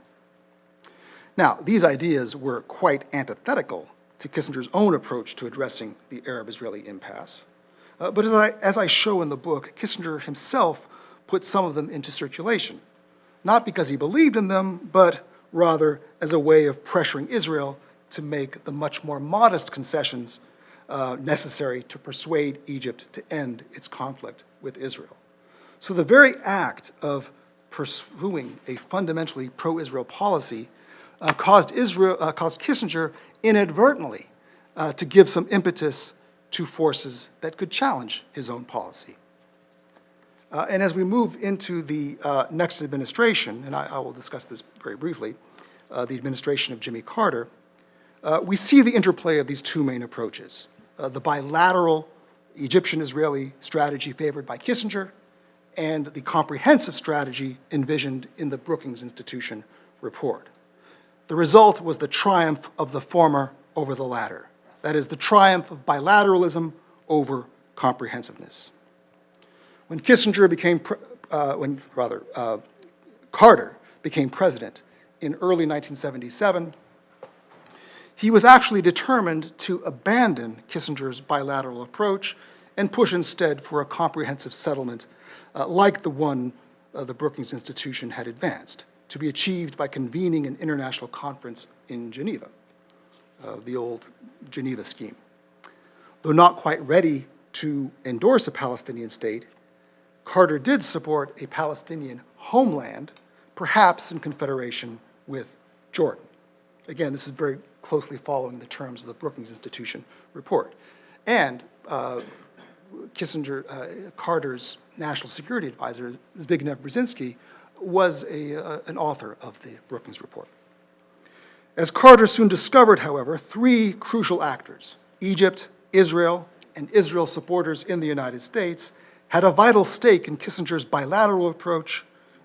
Now, these ideas were quite antithetical to Kissinger's own approach to addressing the Arab-Israeli impasse. But as I show in the book, Kissinger himself put some of them into circulation, not because he believed in them, but rather as a way of pressuring Israel to make the much more modest concessions necessary to persuade Egypt to end its conflict with Israel. So the very act of pursuing a fundamentally pro-Israel policy caused Kissinger inadvertently to give some impetus to forces that could challenge his own policy. And as we move into the next administration, and I will discuss this very briefly, the administration of Jimmy Carter, we see the interplay of these two main approaches, the bilateral Egyptian-Israeli strategy favored by Kissinger and the comprehensive strategy envisioned in the Brookings Institution report. The result was the triumph of the former over the latter. That is, the triumph of bilateralism over comprehensiveness. When Carter became president in early 1977, he was actually determined to abandon Kissinger's bilateral approach and push instead for a comprehensive settlement like the one the Brookings Institution had advanced, to be achieved by convening an international conference in Geneva, the old Geneva scheme. Though not quite ready to endorse a Palestinian state, Carter did support a Palestinian homeland, perhaps in confederation with Jordan. Again, this is very closely following the terms of the Brookings Institution report. And Carter's national security advisor, Zbigniew Brzezinski, was an author of the Brookings report. As Carter soon discovered, however, three crucial actors, Egypt, Israel, and Israel supporters in the United States, had a vital stake in Kissinger's bilateral approach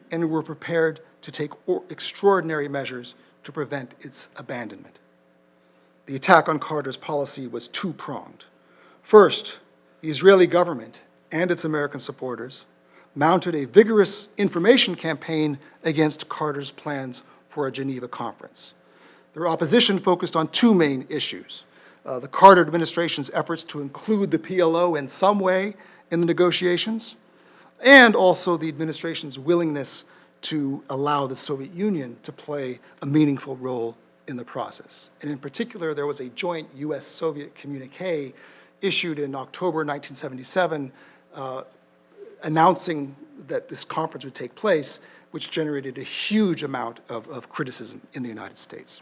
and were prepared to take extraordinary measures to prevent its abandonment. The attack on Carter's policy was two-pronged. First, the Israeli government and its American supporters mounted a vigorous information campaign against Carter's plans for a Geneva conference. Their opposition focused on two main issues: the Carter administration's efforts to include the PLO in some way in the negotiations, and also the administration's willingness to allow the Soviet Union to play a meaningful role in the process. And in particular, there was a joint U.S.-Soviet communique issued in October 1977 announcing that this conference would take place, which generated a huge amount of criticism in the United States.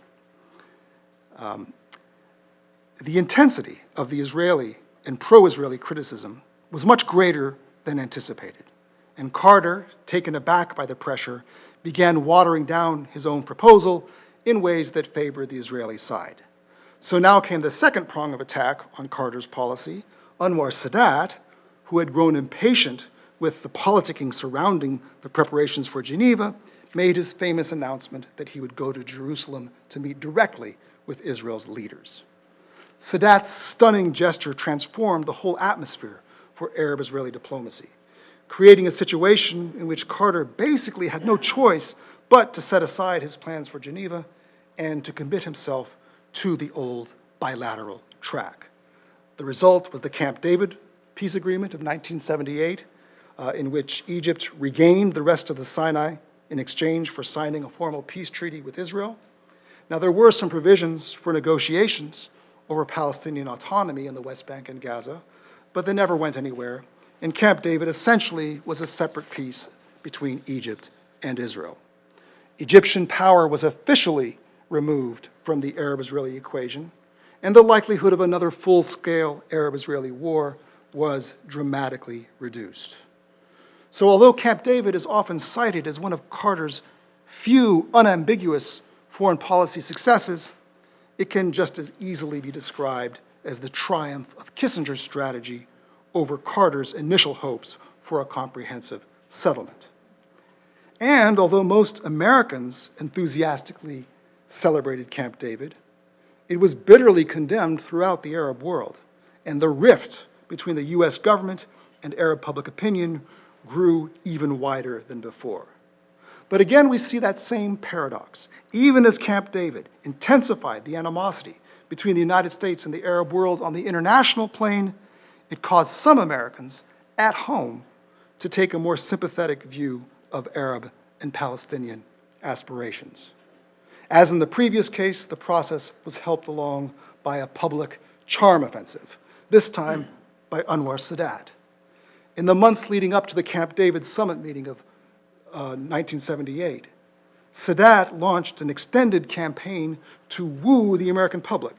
The intensity of the Israeli and pro-Israeli criticism was much greater than anticipated, and Carter, taken aback by the pressure, began watering down his own proposal in ways that favored the Israeli side. So now came the second prong of attack on Carter's policy. Anwar Sadat, who had grown impatient with the politicking surrounding the preparations for Geneva, made his famous announcement that he would go to Jerusalem to meet directly with Israel's leaders. Sadat's stunning gesture transformed the whole atmosphere for Arab-Israeli diplomacy, creating a situation in which Carter basically had no choice but to set aside his plans for Geneva and to commit himself to the old bilateral track. The result was the Camp David peace agreement of 1978, in which Egypt regained the rest of the Sinai in exchange for signing a formal peace treaty with Israel. Now, there were some provisions for negotiations over Palestinian autonomy in the West Bank and Gaza, but they never went anywhere, and Camp David essentially was a separate peace between Egypt and Israel. Egyptian power was officially removed from the Arab-Israeli equation, and the likelihood of another full-scale Arab-Israeli war was dramatically reduced. So although Camp David is often cited as one of Carter's few unambiguous foreign policy successes, it can just as easily be described as the triumph of Kissinger's strategy over Carter's initial hopes for a comprehensive settlement. And although most Americans enthusiastically celebrated Camp David, it was bitterly condemned throughout the Arab world, and the rift between the U.S. government and Arab public opinion grew even wider than before. But again, we see that same paradox. Even as Camp David intensified the animosity between the United States and the Arab world on the international plane, it caused some Americans at home to take a more sympathetic view of Arab and Palestinian aspirations. As in the previous case, the process was helped along by a public charm offensive, this time by Anwar Sadat. In the months leading up to the Camp David summit meeting of 1978, Sadat launched an extended campaign to woo the American public.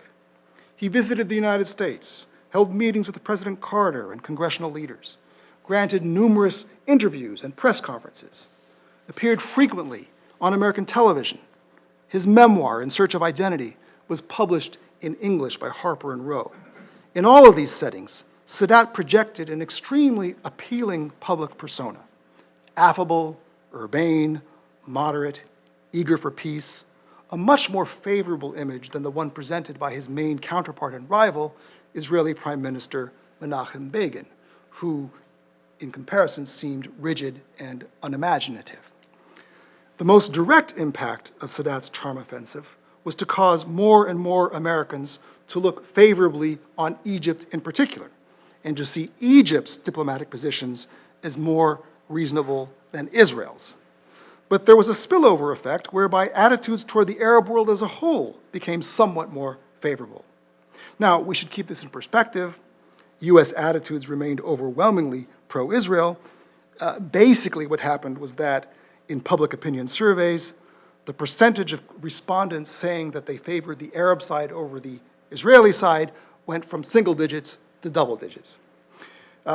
He visited the United States, held meetings with President Carter and congressional leaders, granted numerous interviews and press conferences, appeared frequently on American television. His memoir, In Search of Identity, was published in English by Harper and Row. In all of these settings, Sadat projected an extremely appealing public persona: affable, urbane, moderate, eager for peace, a much more favorable image than the one presented by his main counterpart and rival, Israeli Prime Minister Menachem Begin, who, in comparison, seemed rigid and unimaginative. The most direct impact of Sadat's charm offensive was to cause more and more Americans to look favorably on Egypt in particular, and to see Egypt's diplomatic positions as more reasonable than Israel's. But there was a spillover effect whereby attitudes toward the Arab world as a whole became somewhat more favorable. Now, we should keep this in perspective. U.S. attitudes remained overwhelmingly pro-Israel. Basically, what happened was that in public opinion surveys, the percentage of respondents saying that they favored the Arab side over the Israeli side went from single digits to double digits.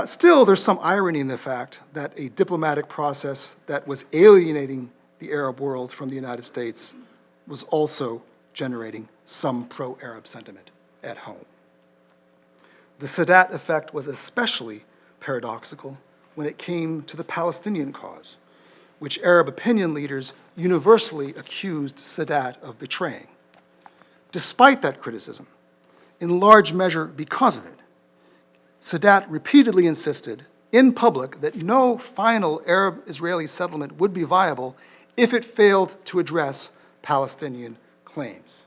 Still, there's some irony in the fact that a diplomatic process that was alienating the Arab world from the United States was also generating some pro-Arab sentiment at home. The Sadat effect was especially paradoxical when it came to the Palestinian cause, which Arab opinion leaders universally accused Sadat of betraying. Despite that criticism, in large measure because of it, Sadat repeatedly insisted in public that no final Arab-Israeli settlement would be viable if it failed to address Palestinian claims.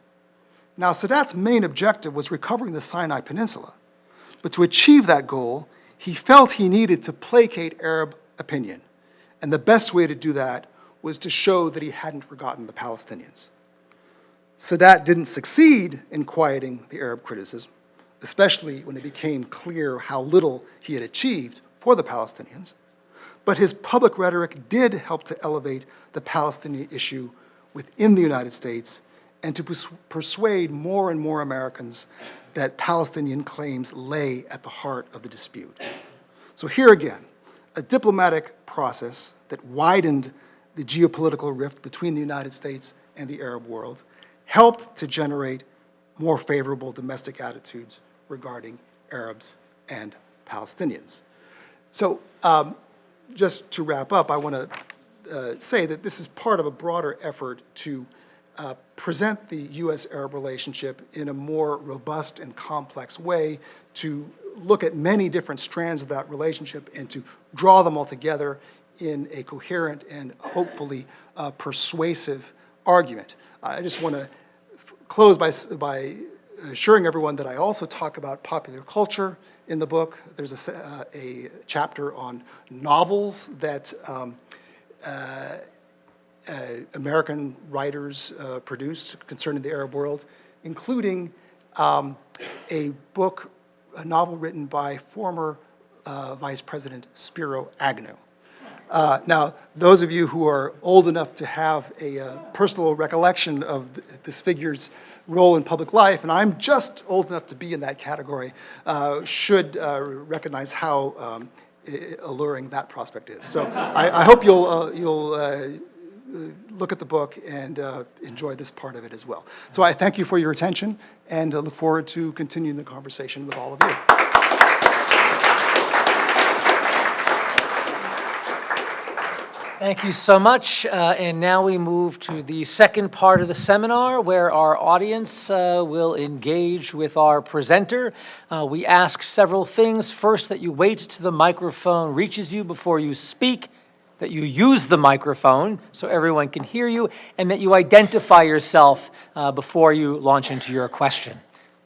Now, Sadat's main objective was recovering the Sinai Peninsula, but to achieve that goal, he felt he needed to placate Arab opinion, and the best way to do that was to show that he hadn't forgotten the Palestinians. Sadat didn't succeed in quieting the Arab criticism, especially when it became clear how little he had achieved for the Palestinians, but his public rhetoric did help to elevate the Palestinian issue within the United States and to persuade more and more Americans that Palestinian claims lay at the heart of the dispute. So here again, a diplomatic process that widened the geopolitical rift between the United States and the Arab world helped to generate more favorable domestic attitudes regarding Arabs and Palestinians. So just to wrap up, I want to say that this is part of a broader effort to present the U.S.-Arab relationship in a more robust and complex way, to look at many different strands of that relationship and to draw them all together in a coherent and hopefully persuasive argument. I just want to close by assuring everyone that I also talk about popular culture in the book. There's a chapter on novels that American writers produced concerning the Arab world, including a novel written by former Vice President Spiro Agnew. Now, those of you who are old enough to have a personal recollection of this figure's role in public life, and I'm just old enough to be in that category, should recognize how alluring that prospect is. So I hope you'll look at the book and enjoy this part of it as well. So I thank you for your attention and look forward to continuing the conversation with all of you. Thank you so much. And now we move to the second part of the seminar where our audience will engage with our presenter. We ask several things. First, that you wait till the microphone reaches you before you speak, that you use the microphone so everyone can hear you, and that you identify yourself before you launch into your question.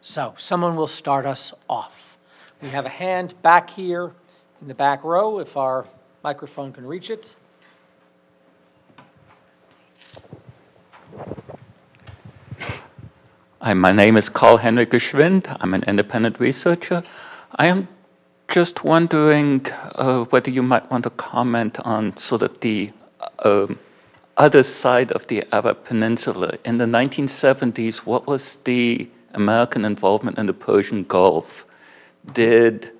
So, someone will start us off. We have a hand back here in the back row, if our microphone can reach it. Hi, my name is Karl-Henrik Geschwind. I'm an independent researcher. I am just wondering whether you might want to comment on sort of the other side of the Arab Peninsula. In the 1970s, what was the American involvement in the Persian Gulf? Did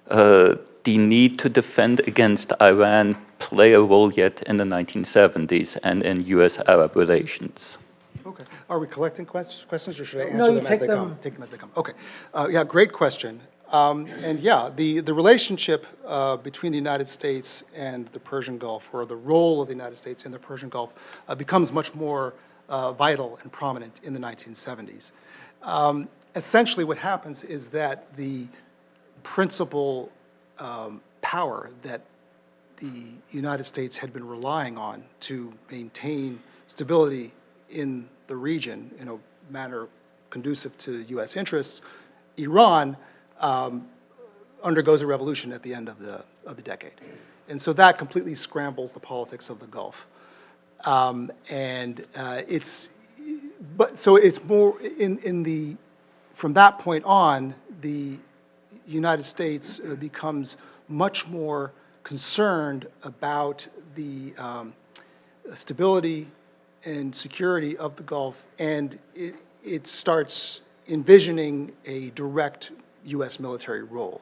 the need to defend against Iran play a role yet in the 1970s and in U.S. Arab relations? Okay. Are we collecting questions, or should I answer No, you them as take they them. come? Take them as they come. Okay. Yeah, great question. And yeah, the relationship between the United States and the Persian Gulf, or the role of the United States in the Persian Gulf, becomes much more vital and prominent in the 1970s. Essentially, what happens is that the principal power that the United States had been relying on to maintain stability in the region in a manner conducive to U.S. interests, Iran undergoes a revolution at the end of the decade. And so that completely scrambles the politics of the Gulf. So it's more from that point on, the United States becomes much more concerned about the stability and security of the Gulf, and it starts envisioning a direct U.S. military role.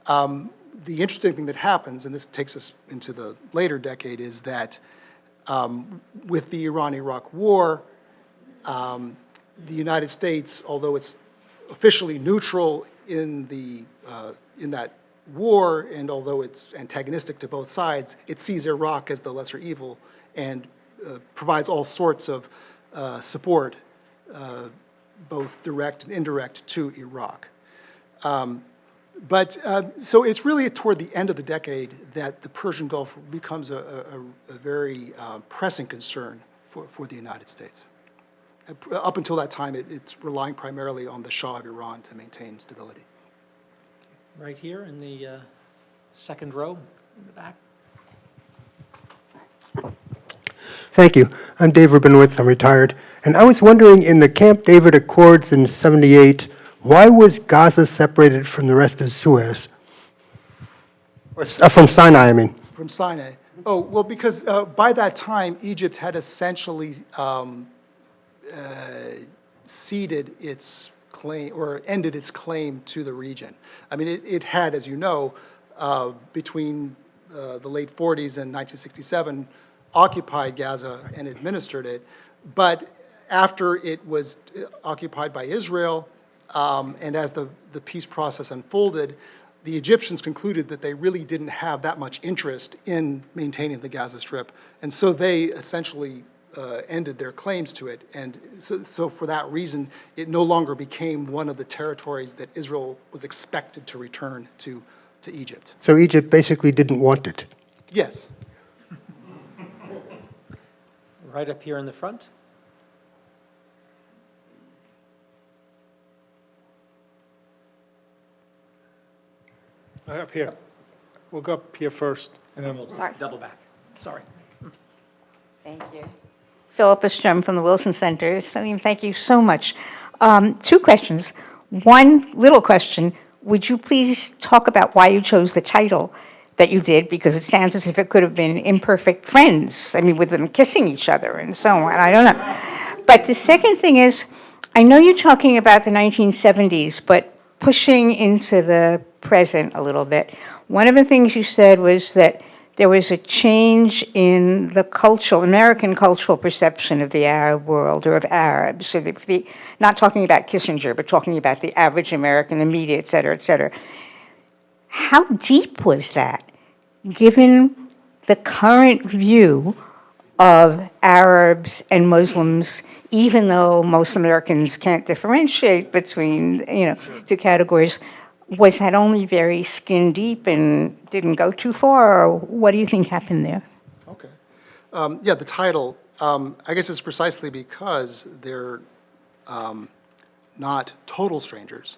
The interesting thing that happens, and this takes us into the later decade, is that with the Iran-Iraq War, the United States, although it's officially neutral in that war, and although it's antagonistic to both sides, it sees Iraq as the lesser evil and provides all sorts of support, both direct and indirect, to Iraq. So it's really toward the end of the decade that the Persian Gulf becomes a very pressing concern for the United States. Up until that time, it's relying primarily on the Shah of Iran to maintain stability. Right here in the second row in the back. Thank you. I'm Dave Rubinowitz. I'm retired. And I was wondering, in the Camp David Accords in '78, why was Gaza separated from the rest of Suez? Or from Sinai, I mean. From Sinai. Oh, well, because by that time, Egypt had essentially ceded its claim, or ended its claim to the region. I mean, it had, as you know, between the late 40s and 1967, occupied Gaza and administered it. But after it was occupied by Israel, and as the peace process unfolded, the Egyptians concluded that they really didn't have that much interest in maintaining the Gaza Strip, and so they essentially ended their claims to it. And so for that reason, it no longer became one of the territories that Israel was expected to return to Egypt. So Egypt basically didn't want it. Yes. Right up here in the front. Up here. We'll go up here first, and then We'll Sorry. double back. Sorry. Thank you. Philippa Strum from the Wilson Center. Salim, thank you so much. Two questions. One little question. Would you please talk about why you chose the title that you did? Because it sounds as if it could have been Imperfect Friends. I mean, with them kissing each other and so on. I don't know. But the second thing is, I know you're talking about the 1970s, but pushing into the present a little bit. One of the things you said was that there was a change in the American cultural perception of the Arab world or of Arabs. So not talking about Kissinger, but talking about the average American, the media, et cetera, et cetera. How deep was that, given the current view of Arabs and Muslims, even though most Americans can't differentiate between, two categories? Was that only very skin deep and didn't go too far, or what do you think happened there? Okay. Yeah, the title, I guess it's precisely because they're not total strangers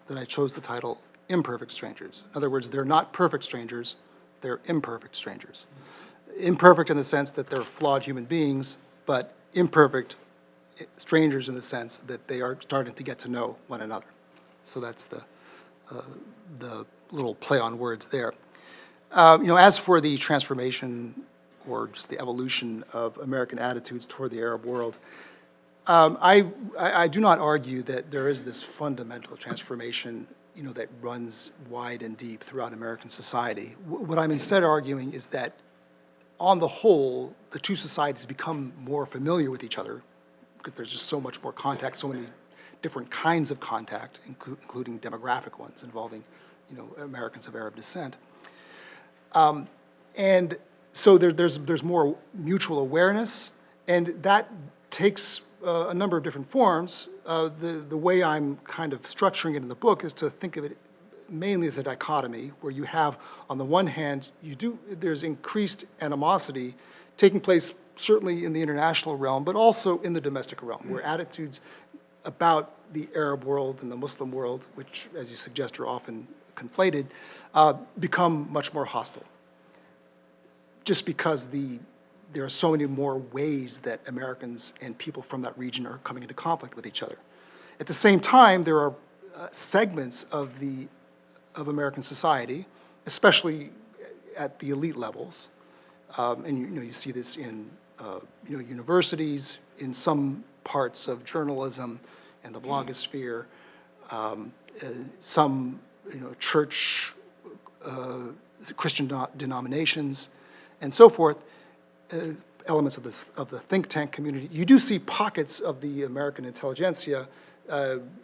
that I chose the title Imperfect Strangers. In other words, they're not perfect strangers, they're imperfect strangers. Imperfect in the sense that they're flawed human beings, but imperfect strangers in the sense that they are starting to get to know one another. So that's the little play on words there. As for the transformation or just the evolution of American attitudes toward the Arab world, I do not argue that there is this fundamental transformation, that runs wide and deep throughout American society. What I'm instead arguing is that, on the whole, the two societies become more familiar with each other because there's just so much more contact, so many different kinds of contact, including demographic ones involving, Americans of Arab descent. And so there's more mutual awareness, and that takes a number of different forms. The way I'm kind of structuring it in the book is to think of it mainly as a dichotomy, where you have, on the one hand, there's increased animosity taking place certainly in the international realm, but also in the domestic realm, where attitudes about the Arab world and the Muslim world, which, as you suggest, are often conflated, become much more hostile. Just because there are so many more ways that Americans and people from that region are coming into conflict with each other. At the same time, there are segments of American society, especially at the elite levels, and you see this in universities, in some parts of journalism and the blogosphere, some church, Christian denominations, and so forth, elements of the think tank community. You do see pockets of the American intelligentsia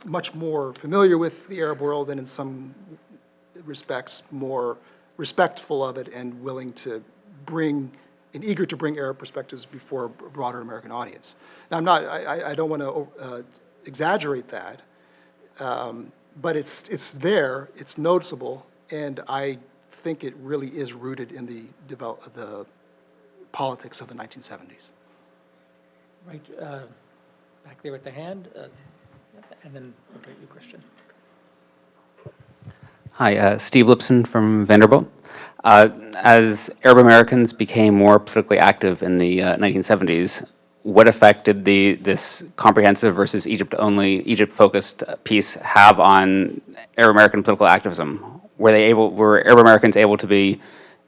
much more familiar with the Arab world, and in some respects more respectful of it and willing to and eager to bring Arab perspectives before a broader American audience. Now, I don't want to exaggerate that, but it's there, it's noticeable, and I think it really is rooted in the politics of the 1970s. Right, back there with the hand, and then, okay, you, Christian. Hi, Steve Lipson from Vanderbilt. As Arab Americans became more politically active in the 1970s, what effect did this comprehensive versus Egypt-focused piece have on Arab American political activism? Were Arab Americans able to be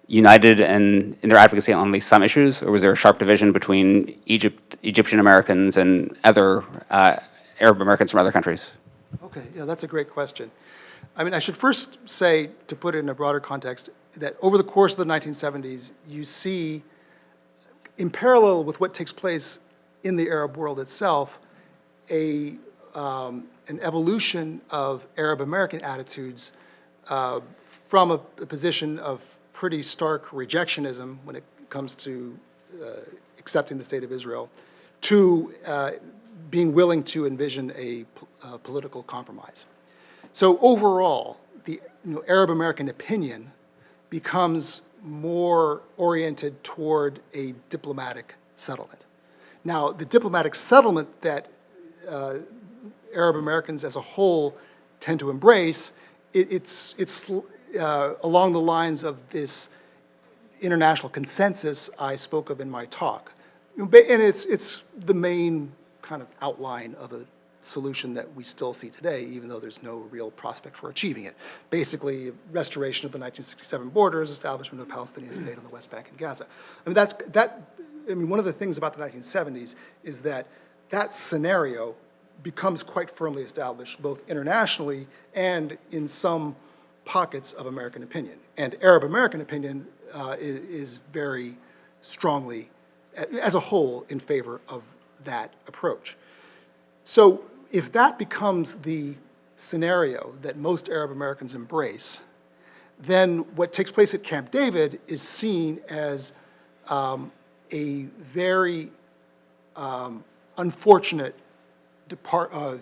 united in their advocacy on at least some issues, or was there a sharp division between Egyptian Americans and other Arab Americans from other countries? Okay, yeah, that's a great question. I mean, I should first say, to put it in a broader context, that over the course of the 1970s, you see, in parallel with what takes place in the Arab world itself, an evolution of Arab American attitudes from a position of pretty stark rejectionism when it comes to accepting the state of Israel, to being willing to envision a political compromise. So overall, the Arab American opinion becomes more oriented toward a diplomatic settlement. Now, the diplomatic settlement that Arab Americans as a whole tend to embrace, it's along the lines of this international consensus I spoke of in my talk. And it's the main kind of outline of a solution that we still see today, even though there's no real prospect for achieving it. Basically, restoration of the 1967 borders, establishment of a Palestinian state on the West Bank and Gaza. I mean, one of the things about the 1970s is that that scenario becomes quite firmly established both internationally and in some pockets of American opinion. And Arab American opinion is very strongly, as a whole, in favor of that approach. So if that becomes the scenario that most Arab Americans embrace, then what takes place at Camp David is seen as a very unfortunate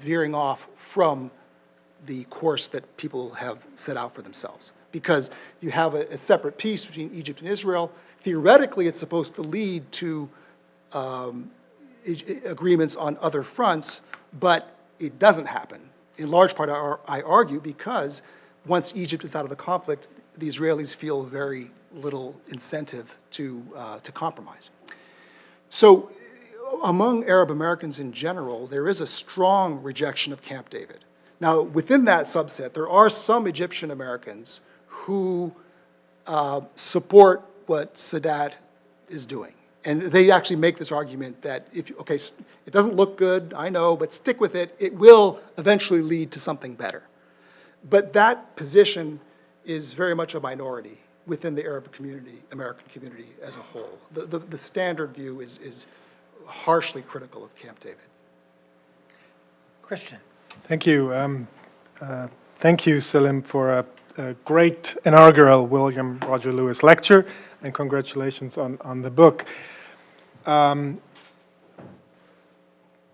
veering off from the course that people have set out for themselves. Because you have a separate peace between Egypt and Israel. Theoretically, it's supposed to lead to agreements on other fronts, but it doesn't happen. In large part, I argue, because once Egypt is out of the conflict, the Israelis feel very little incentive to compromise. So among Arab Americans in general, there is a strong rejection of Camp David. Now, within that subset, there are some Egyptian Americans who support what Sadat is doing. And they actually make this argument that, okay, it doesn't look good, I know, but stick with it. It will eventually lead to something better. But that position is very much a minority within the Arab community, American community as a whole. The standard view is harshly critical of Camp David. Christian. Thank you. Thank you, Salim, for a great inaugural William Roger Lewis lecture, and congratulations on the book.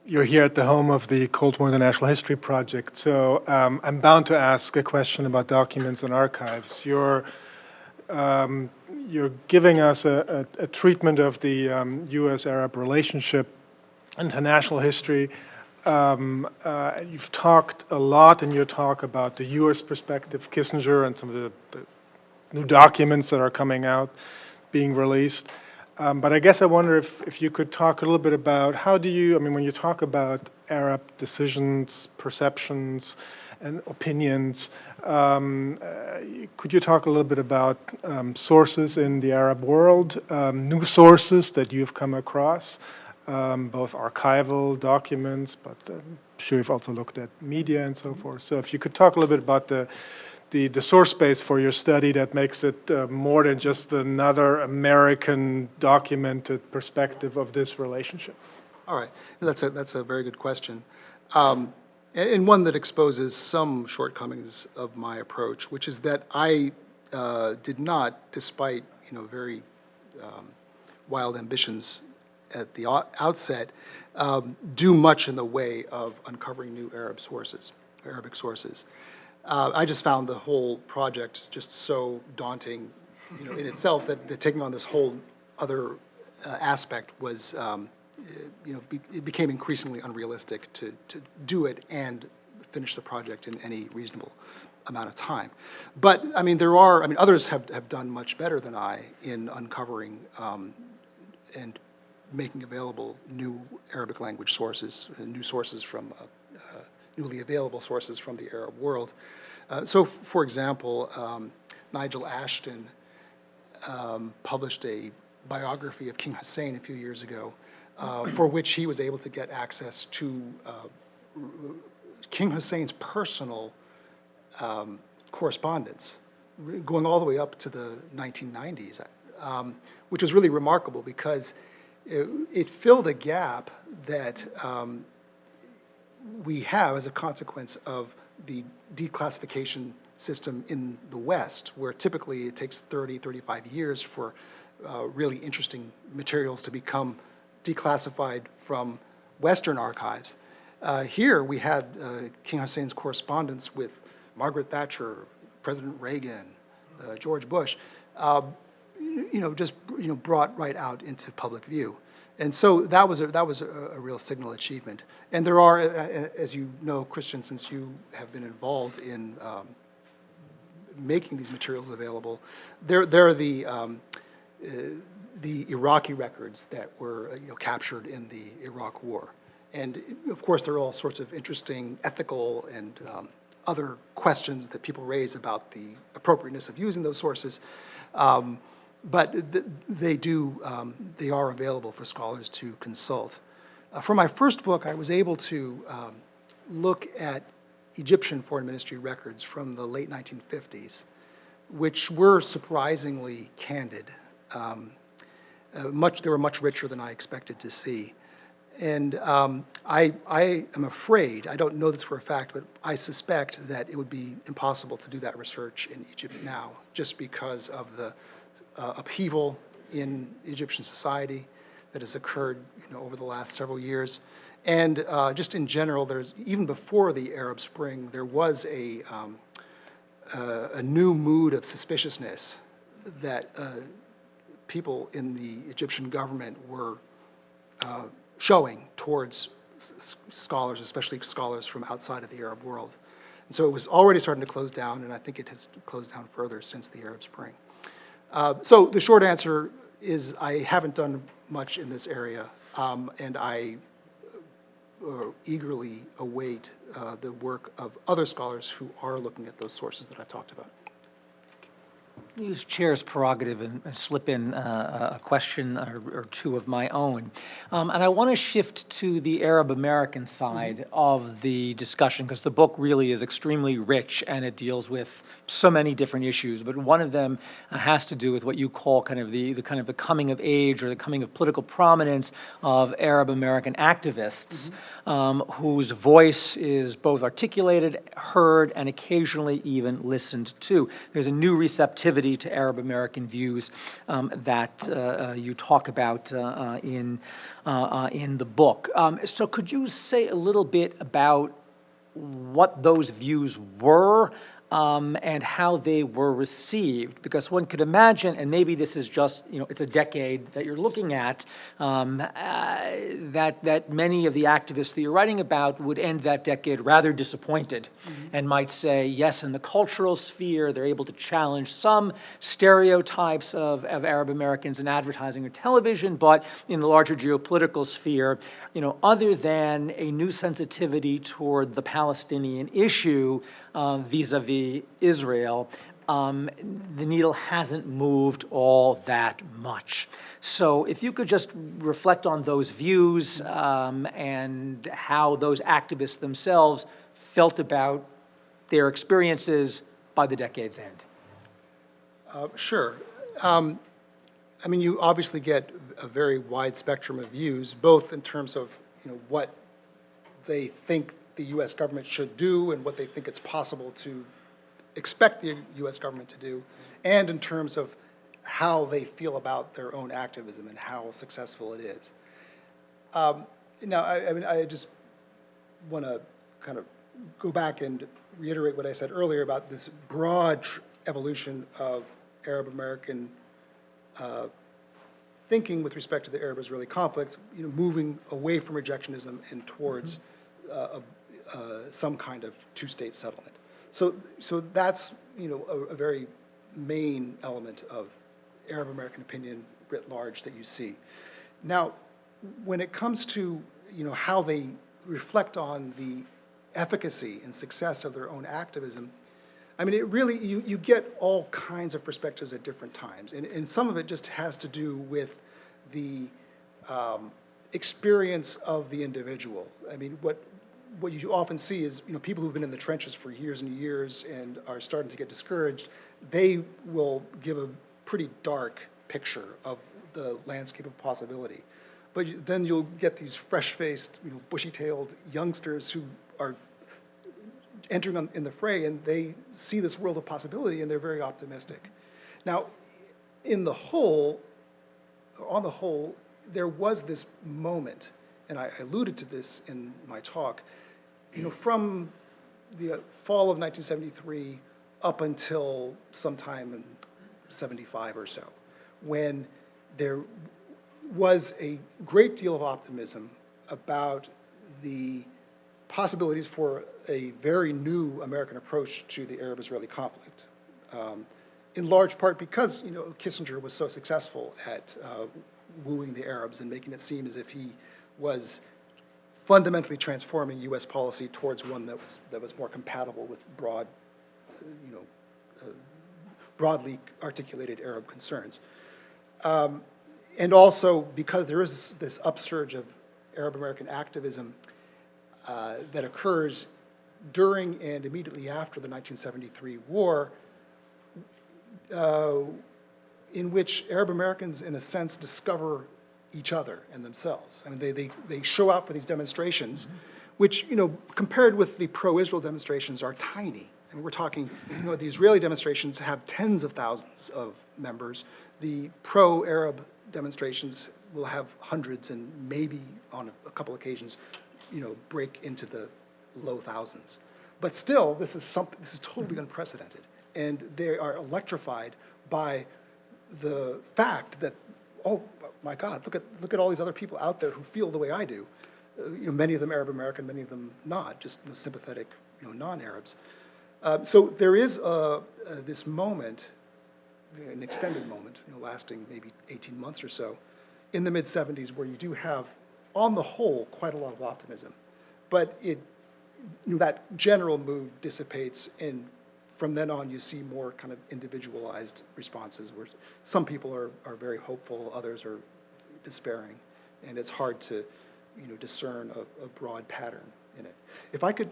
You're here at the home of the Cold War International History Project, so I'm bound to ask a question about documents and archives. You're giving us a treatment of the U.S. Arab relationship, international history. You've talked a lot in your talk about the U.S. perspective, Kissinger, and some of the new documents that are coming out, being released. But I guess I wonder if you could talk a little bit about when you talk about Arab decisions, perceptions, and opinions, could you talk a little bit about sources in the Arab world, new sources that you've come across, both archival documents, but I'm sure you've also looked at media and so forth. So if you could talk a little bit about the source base for your study that makes it more than just another American documented perspective of this relationship. All right, that's a very good question, and one that exposes some shortcomings of my approach, which is that I did not, despite very wild ambitions at the outset, do much in the way of uncovering new Arabic sources. I just found the whole project just so daunting, in itself, that taking on this whole other aspect was, it became increasingly unrealistic to do it and finish the project in any reasonable amount of time. But others have done much better than I in uncovering and making available new Arabic language sources, new sources from newly available sources from the Arab world. So, for example, Nigel Ashton published a biography of King Hussein a few years ago, for which he was able to get access to King Hussein's personal correspondence, going all the way up to the 1990s, which was really remarkable because it filled a gap that we have as a consequence of the declassification system in the West, where typically it takes 30, 35 years for really interesting materials to become declassified from Western archives. Here we had King Hussein's correspondence with Margaret Thatcher, President Reagan, George Bush, brought right out into public view. And so that was a real signal achievement. And there are, as you know, Christian, since you have been involved in making these materials available. They're the Iraqi records that were captured in the Iraq War. And of course, there are all sorts of interesting ethical and other questions that people raise about the appropriateness of using those sources. But they are available for scholars to consult. For my first book, I was able to look at Egyptian foreign ministry records from the late 1950s, which were surprisingly candid. They were much richer than I expected to see. And I am afraid, I don't know this for a fact, but I suspect that it would be impossible to do that research in Egypt now, just because of the upheaval in Egyptian society that has occurred over the last several years. And just in general, even before the Arab Spring, there was a new mood of suspiciousness that people in the Egyptian government were showing towards scholars, especially scholars from outside of the Arab world. And so it was already starting to close down, and I think it has closed down further since the Arab Spring. So the short answer is I haven't done much in this area, and I eagerly await the work of other scholars who are looking at those sources that I've talked about. Use chair's prerogative and slip in a question or two of my own. And I want to shift to the Arab American side of the discussion, because the book really is extremely rich and it deals with so many different issues. But one of them has to do with what you call kind of the coming of age or the coming of political prominence of Arab American activists, whose voice is both articulated, heard, and occasionally even listened to. There's a new receptivity to Arab American views that you talk about in the book. So could you say a little bit about what those views were and how they were received? Because one could imagine, and maybe this is just, it's a decade that you're looking at, that many of the activists that you're writing about would end that decade rather disappointed and might say, yes, in the cultural sphere, they're able to challenge some stereotypes of Arab Americans in advertising or television, but in the larger geopolitical sphere, other than a new sensitivity toward the Palestinian issue, vis-a-vis Israel, the needle hasn't moved all that much. So if you could just reflect on those views and how those activists themselves felt about their experiences by the decade's end. Sure. You obviously get a very wide spectrum of views, both in terms of what they think the U.S. government should do and what they think it's possible to expect the U.S. government to do, and in terms of how they feel about their own activism and how successful it is. I just want to kind of go back and reiterate what I said earlier about this broad evolution of Arab American thinking with respect to the Arab-Israeli conflict, moving away from rejectionism and towards some kind of two-state settlement. So that's a very main element of Arab American opinion writ large that you see. Now, when it comes to how they reflect on the efficacy and success of their own activism, it really you get all kinds of perspectives at different times, and some of it just has to do with the experience of the individual. What you often see is, people who've been in the trenches for years and years and are starting to get discouraged, they will give a pretty dark picture of the landscape of possibility. But then you'll get these fresh-faced, bushy-tailed youngsters who are entering in the fray, and they see this world of possibility, and they're very optimistic. Now, on the whole, there was this moment, and I alluded to this in my talk, from the fall of 1973 up until sometime in 75 or so, when there was a great deal of optimism about the possibilities for a very new American approach to the Arab-Israeli conflict. in large part because, Kissinger was so successful at wooing the Arabs and making it seem as if he was fundamentally transforming U.S. policy towards one that was more compatible with broadly articulated Arab concerns. And also because there is this upsurge of Arab American activism that occurs during and immediately after the 1973 war, in which Arab Americans, in a sense, discover each other and themselves. I mean, they show out for these demonstrations, which, compared with the pro-Israel demonstrations, are tiny. I mean, we're talking, the Israeli demonstrations have tens of thousands of members. The pro-Arab demonstrations will have hundreds and maybe on a couple occasions, break into the low thousands. But still, this is totally unprecedented. And they are electrified by the fact that, oh my God, look at all these other people out there who feel the way I do. Many of them Arab American, many of them not, just sympathetic, non-Arabs. So there is this moment, an extended moment, lasting maybe 18 months or so, in the mid-'70s, where you do have, on the whole, quite a lot of optimism. But that general mood dissipates, and from then on, you see more kind of individualized responses, where some people are very hopeful, others are despairing, and it's hard to, discern a broad pattern in it. If I could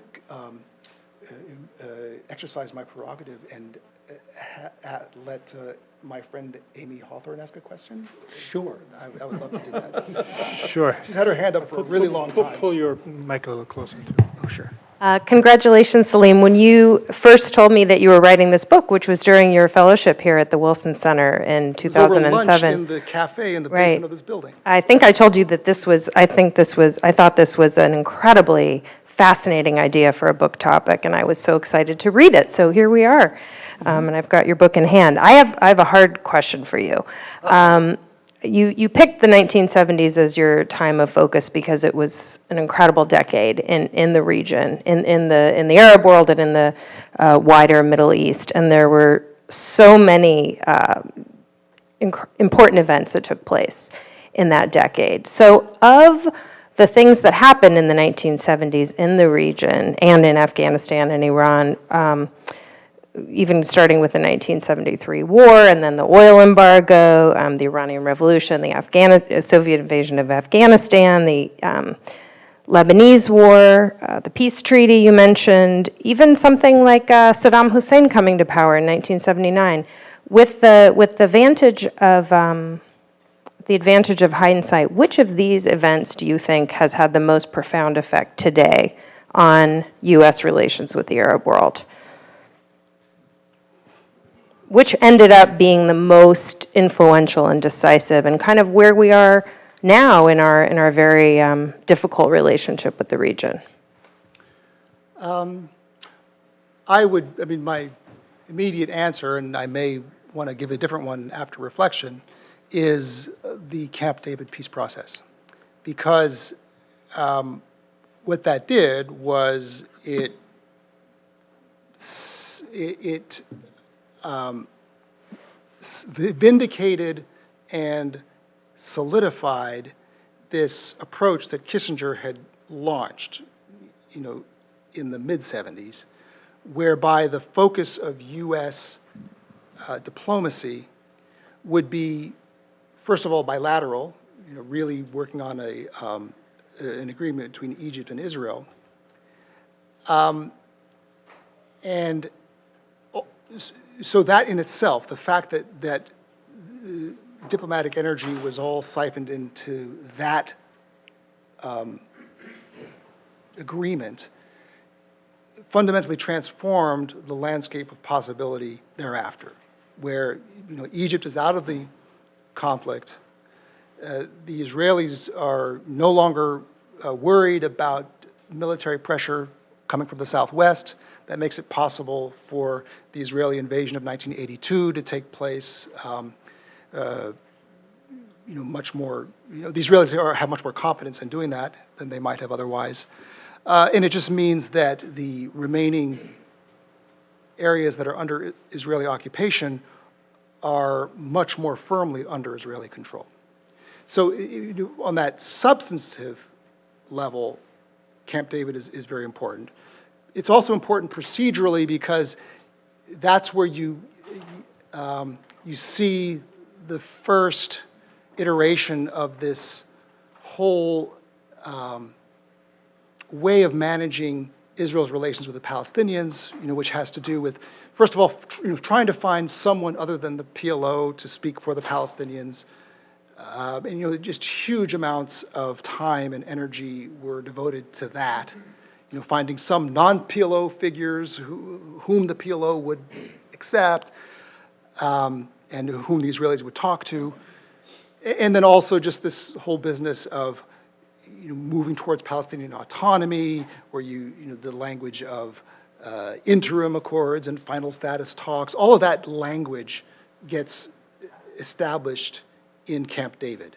exercise my prerogative and let my friend Amy Hawthorne ask a question? Sure. I would love to do that. Sure. She's had her hand up for a really long time. Pull your mic a little closer too. Oh, sure. Congratulations, Salim. When you first told me that you were writing this book, which was during your fellowship here at the Wilson Center in 2007. It was over lunch in the cafe in the basement of this building. I think I told you that I thought this was an incredibly fascinating idea for a book topic, and I was so excited to read it. So here we are, and I've got your book in hand. I have a hard question for you. You picked the 1970s as your time of focus because it was an incredible decade in the region, in the Arab world and in the wider Middle East, and there were so many important events that took place in that decade. So of the things that happened in the 1970s in the region and in Afghanistan and Iran, even starting with the 1973 war and then the oil embargo, the Iranian Revolution, the Soviet invasion of Afghanistan, the Lebanese war, the peace treaty you mentioned, even something like Saddam Hussein coming to power in 1979. With the advantage of hindsight, which of these events do you think has had the most profound effect today on U.S. relations with the Arab world? Which ended up being the most influential and decisive, and kind of where we are now in our very difficult relationship with the region? My immediate answer, and I may want to give a different one after reflection, is the Camp David peace process. Because what that did was it vindicated and solidified this approach that Kissinger had launched, in the mid-'70s, whereby the focus of U.S. Diplomacy would be, first of all, bilateral, really working on an agreement between Egypt and Israel, and so that in itself, the fact that diplomatic energy was all siphoned into that agreement, fundamentally transformed the landscape of possibility thereafter, where Egypt is out of the conflict. The Israelis are no longer worried about military pressure coming from the southwest. That makes it possible for the Israeli invasion of 1982 to take place. Much more. The Israelis have much more confidence in doing that than they might have otherwise, and it just means that the remaining areas that are under Israeli occupation are much more firmly under Israeli control. So on that substantive level, Camp David is very important. It's also important procedurally because that's where you see the first iteration of this whole way of managing Israel's relations with the Palestinians, which has to do with, first of all, trying to find someone other than the PLO to speak for the Palestinians. And just huge amounts of time and energy were devoted to that. Finding some non-PLO figures whom the PLO would accept, and whom the Israelis would talk to. And then also just this whole business of moving towards Palestinian autonomy, where the language of interim accords and final status talks, all of that language gets established in Camp David.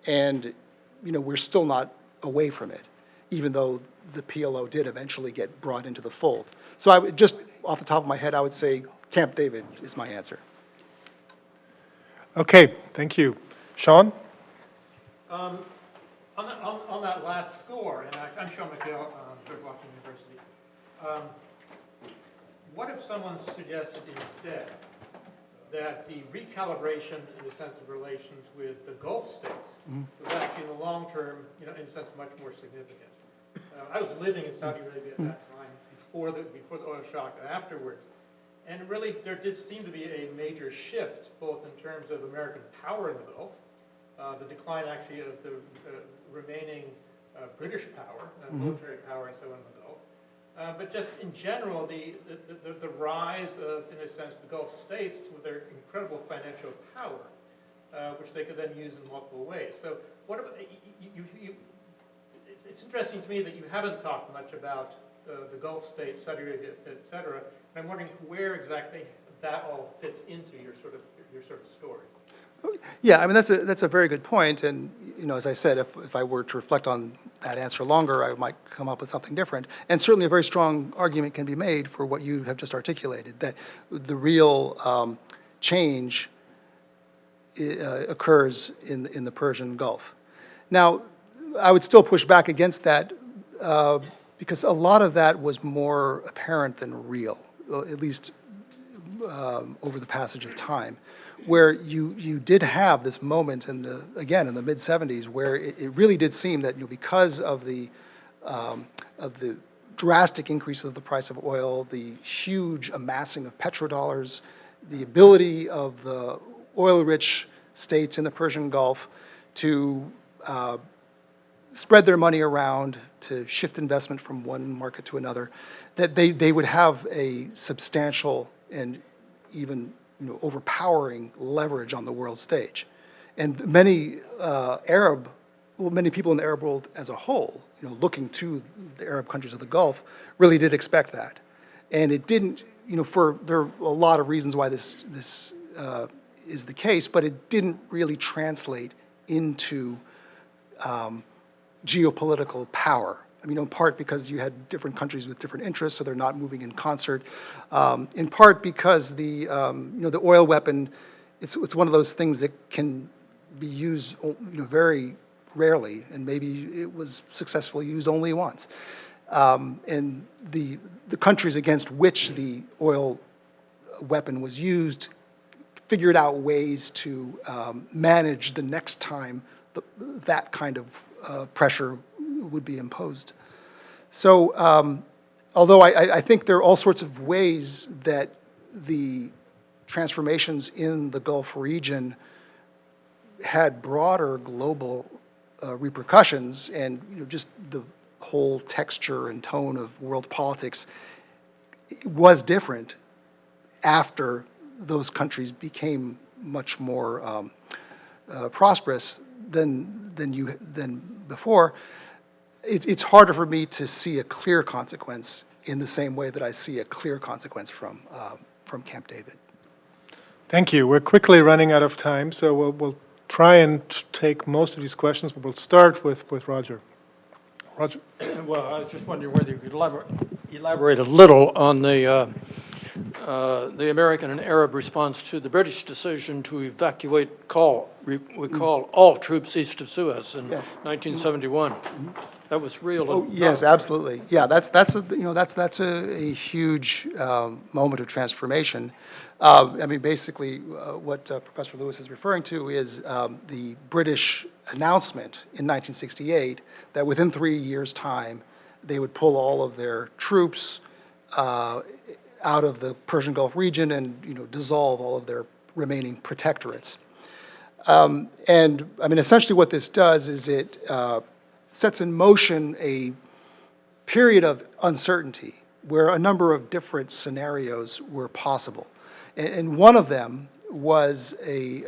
And we're still not away from it, even though the PLO did eventually get brought into the fold. So I would just, off the top of my head, I would say Camp David is my answer. Okay, thank you. Sean? On that last score, and I'm Sean McHale, George Washington University. What if someone suggested instead that the recalibration in the sense of relations with the Gulf states was actually in the long term, in a sense, much more significant? I was living in Saudi Arabia at that time, before the oil shock and afterwards. And really, there did seem to be a major shift, both in terms of American power in the Gulf, the decline actually of the remaining British power, military power and so on in the Gulf. But just in general, the rise of, in a sense, the Gulf states with their incredible financial power, which they could then use in multiple ways. So what about, it's interesting to me that you haven't talked much about the Gulf states, Saudi Arabia, et cetera. And I'm wondering where exactly that all fits into your sort of story. Yeah, I mean, that's a very good point. And, as I said, if I were to reflect on that answer longer, I might come up with something different. And certainly a very strong argument can be made for what you have just articulated, that the real change occurs in the Persian Gulf. Now, I would still push back against that because a lot of that was more apparent than real, at least over the passage of time, where you did have this moment in the mid-70s where it really did seem that because of the drastic increase of the price of oil, the huge amassing of petrodollars, the ability of the oil-rich states in the Persian Gulf to spread their money around, to shift investment from one market to another, that they would have a substantial and even overpowering leverage on the world stage. And many people in the Arab world as a whole, looking to the Arab countries of the Gulf, really did expect that. And it didn't, there are a lot of reasons why this is the case, but it didn't really translate into geopolitical power. I mean, in part because you had different countries with different interests, so they're not moving in concert. In part because the oil weapon, it's one of those things that can be used very rarely, and maybe it was successfully used only once. And the countries against which the oil weapon was used figured out ways to manage the next time that kind of pressure would be imposed. So although I think there are all sorts of ways that the transformations in the Gulf region had broader global repercussions, and just the whole texture and tone of world politics was different after those countries became much more prosperous than before. It's harder for me to see a clear consequence in the same way that I see a clear consequence from Camp David. Thank you. We're quickly running out of time, so we'll try and take most of these questions, but we'll start with Roger. Roger? Well, I was just wondering whether you could elaborate a little on the the American and Arab response to the British decision to evacuate we call all troops east of Suez in 1971. That was real. Oh, yes, absolutely. Yeah, that's a huge moment of transformation. I mean, basically, what Professor Lewis is referring to is the British announcement in 1968 that within 3 years' time they would pull all of their troops out of the Persian Gulf region and dissolve all of their remaining protectorates. And I mean, essentially, what this does is it sets in motion a period of uncertainty where a number of different scenarios were possible. And one of them was a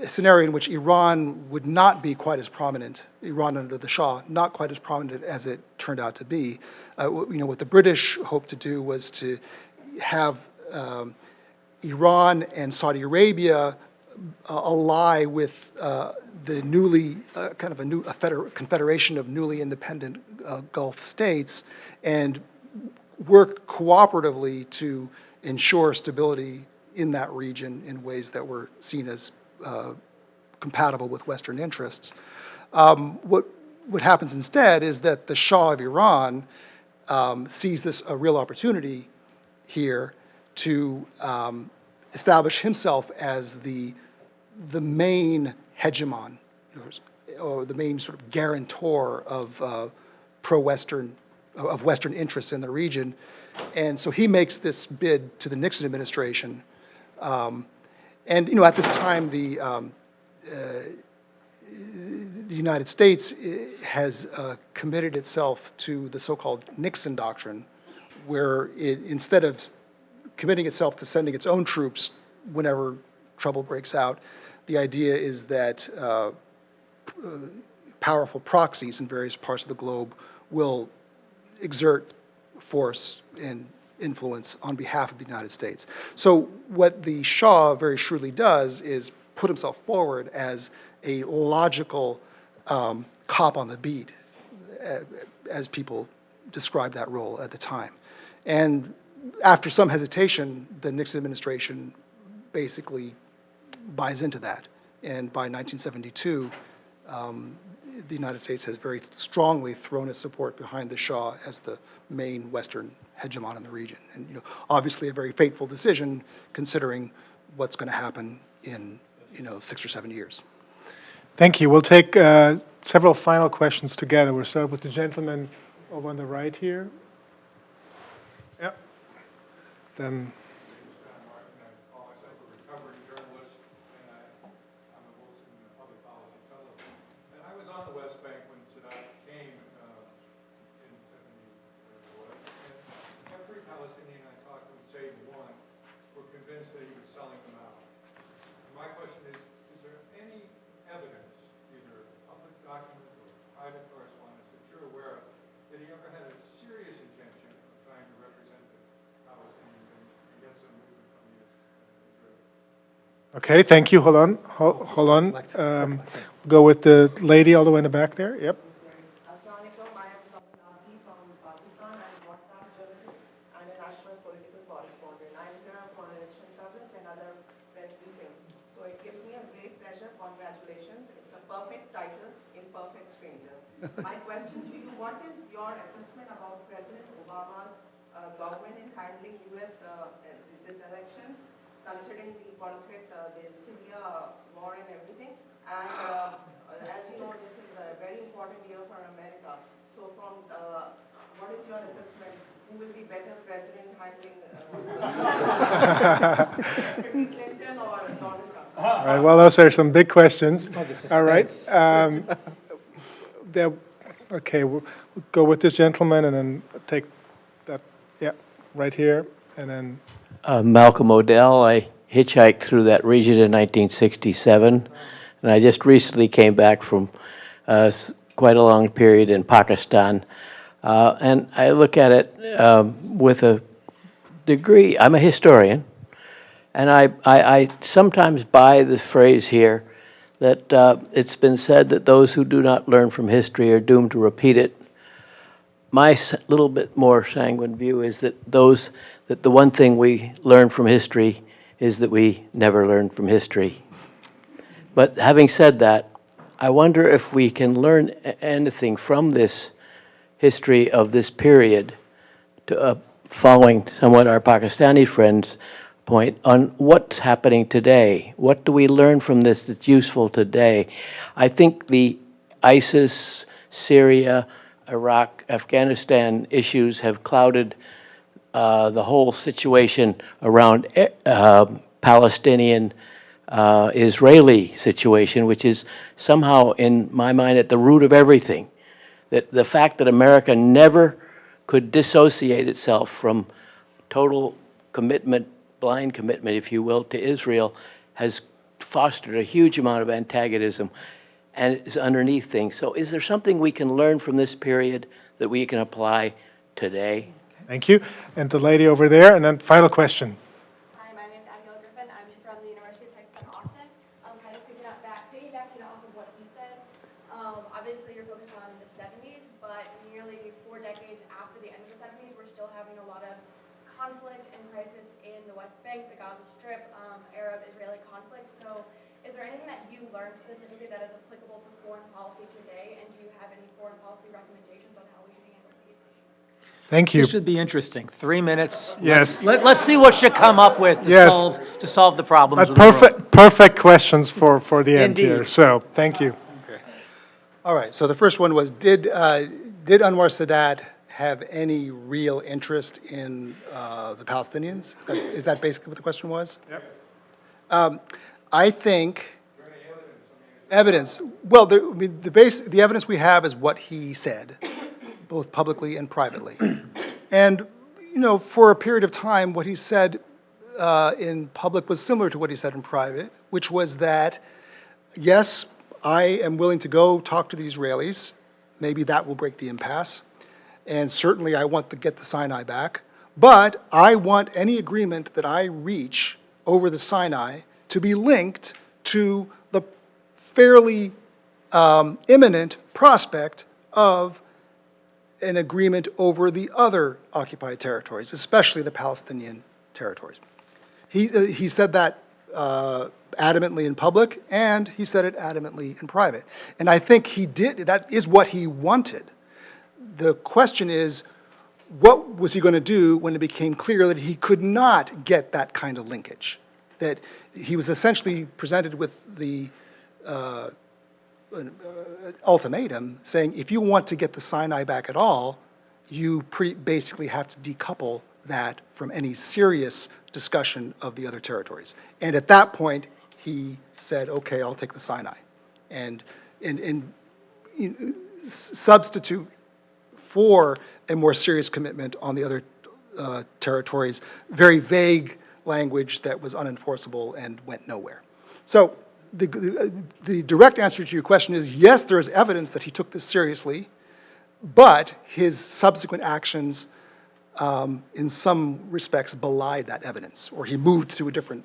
scenario in which Iran would not be quite as prominent, Iran under the Shah, not quite as prominent as it turned out to be. What the British hoped to do was to have Iran and Saudi Arabia ally with the newly confederation of newly independent Gulf states and work cooperatively to ensure stability in that region in ways that were seen as compatible with Western interests. What happens instead is that the Shah of Iran sees this a real opportunity here to establish himself as the main hegemon, or the main sort of guarantor of pro-Western, of Western interests in the region. And so he makes this bid to the Nixon administration. And at this time, the United States has committed itself to the so-called Nixon Doctrine, where it, instead of committing itself to sending its own troops whenever trouble breaks out, the idea is that powerful proxies in various parts of the globe will exert force and influence on behalf of the United States. So what the Shah very shrewdly does is put himself forward as a logical cop on the beat, as people described that role at the time. And after some hesitation, the Nixon administration basically buys into that. And by 1972, the United States has very strongly thrown its support behind the Shah as the main Western hegemon in the region. And obviously a very fateful decision considering what's going to happen in 6 or 7 years. Thank you. We'll take several final questions together. We'll start with the gentleman over on the right here. Yep. Then. Okay, thank you. Hold on. We'll go with the lady all the way in the back there. Yep. Assalamualaikum. I am Nadi from Pakistan. I'm a broadcast journalist and a national political correspondent. I'm here for election coverage and other press briefings. So it gives me a great pleasure. Congratulations. It's a perfect title, Imperfect Strangers. My question to you, what is your assessment about President Obama's government in handling U.S. These elections, considering the conflict, the Syria war and everything? And as you know, this is a very important year for America. So from what is your assessment? Who will be better president handling Clinton or Donald Trump? All right, well, those are some big questions. All right. Okay, we'll go with this gentleman and then take that, right here, and then. Malcolm Odell. I hitchhiked through that region in 1967, and I just recently came back from quite a long period in Pakistan. And I look at it with a degree, I'm a historian, and I sometimes buy the phrase here that it's been said that those who do not learn from history are doomed to repeat it. my little bit more sanguine view is that the one thing we learn from history is that we never learn from history. But having said that, I wonder if we can learn anything from this history of this period, following somewhat our Pakistani friends' point, on what's happening today. What do we learn from this that's useful today? I think the ISIS, Syria, Iraq, Afghanistan issues have clouded the whole situation around Palestinian Israeli situation, which is somehow, in my mind, at the root of everything. That the fact that America never could dissociate itself from total commitment, blind commitment, if you will, to Israel, has fostered a huge amount of antagonism and is underneath things. So is there something we can learn from this period that we can apply today? Thank you. And the lady over there, and then final question. Hi, my name is Abigail Griffin. I'm from the University of Texas at Austin. Kind of piggybacking off of what you said. Obviously, you're focused on the 70s, but nearly 4 decades after the end of the 70s, we're still having a lot of conflict and crisis in the West Bank, the Gaza Strip, Arab-Israeli conflict. So is there anything that you learned specifically that is applicable to foreign policy today, and do you have any foreign policy recommendations on how we should handle these issues? Thank you. This should be interesting. 3 minutes. Yes. Let's see what you come up with to solve the problems. Perfect questions for the end Indeed. here. So thank you. All right, so the first one was, did Anwar Sadat have any real interest in the Palestinians? Is that basically what the question was? Yep. I think evidence. Well, the evidence we have is what he said, both publicly and privately. And, for a period of time, what he said in public was similar to what he said in private, which was that, yes, I am willing to go talk to the Israelis. Maybe that will break the impasse. And certainly I want to get the Sinai back. But I want any agreement that I reach over the Sinai to be linked to the fairly imminent prospect of an agreement over the other occupied territories, especially the Palestinian territories. He said that adamantly in public, and he said it adamantly in private. And I think he did, that is what he wanted. The question is, what was he going to do when it became clear that he could not get that kind of linkage? That he was essentially presented with the ultimatum saying, if you want to get the Sinai back at all, you basically have to decouple that from any serious discussion of the other territories. And at that point, he said, okay, I'll take the Sinai. And substitute for a more serious commitment on the other territories, very vague language that was unenforceable and went nowhere. So the direct answer to your question is, yes, there is evidence that he took this seriously, but his subsequent actions in some respects belied that evidence, or he moved to a different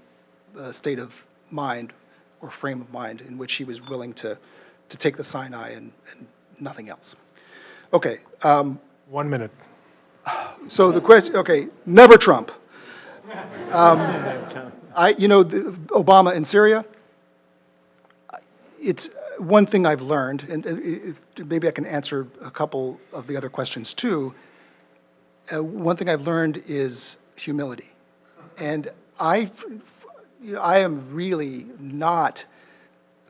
state of mind or frame of mind in which he was willing to take the Sinai and nothing else. Okay. 1 minute. So the question, okay, never Trump. Obama in Syria, it's one thing I've learned, and maybe I can answer a couple of the other questions too. One thing I've learned is humility. And I am really not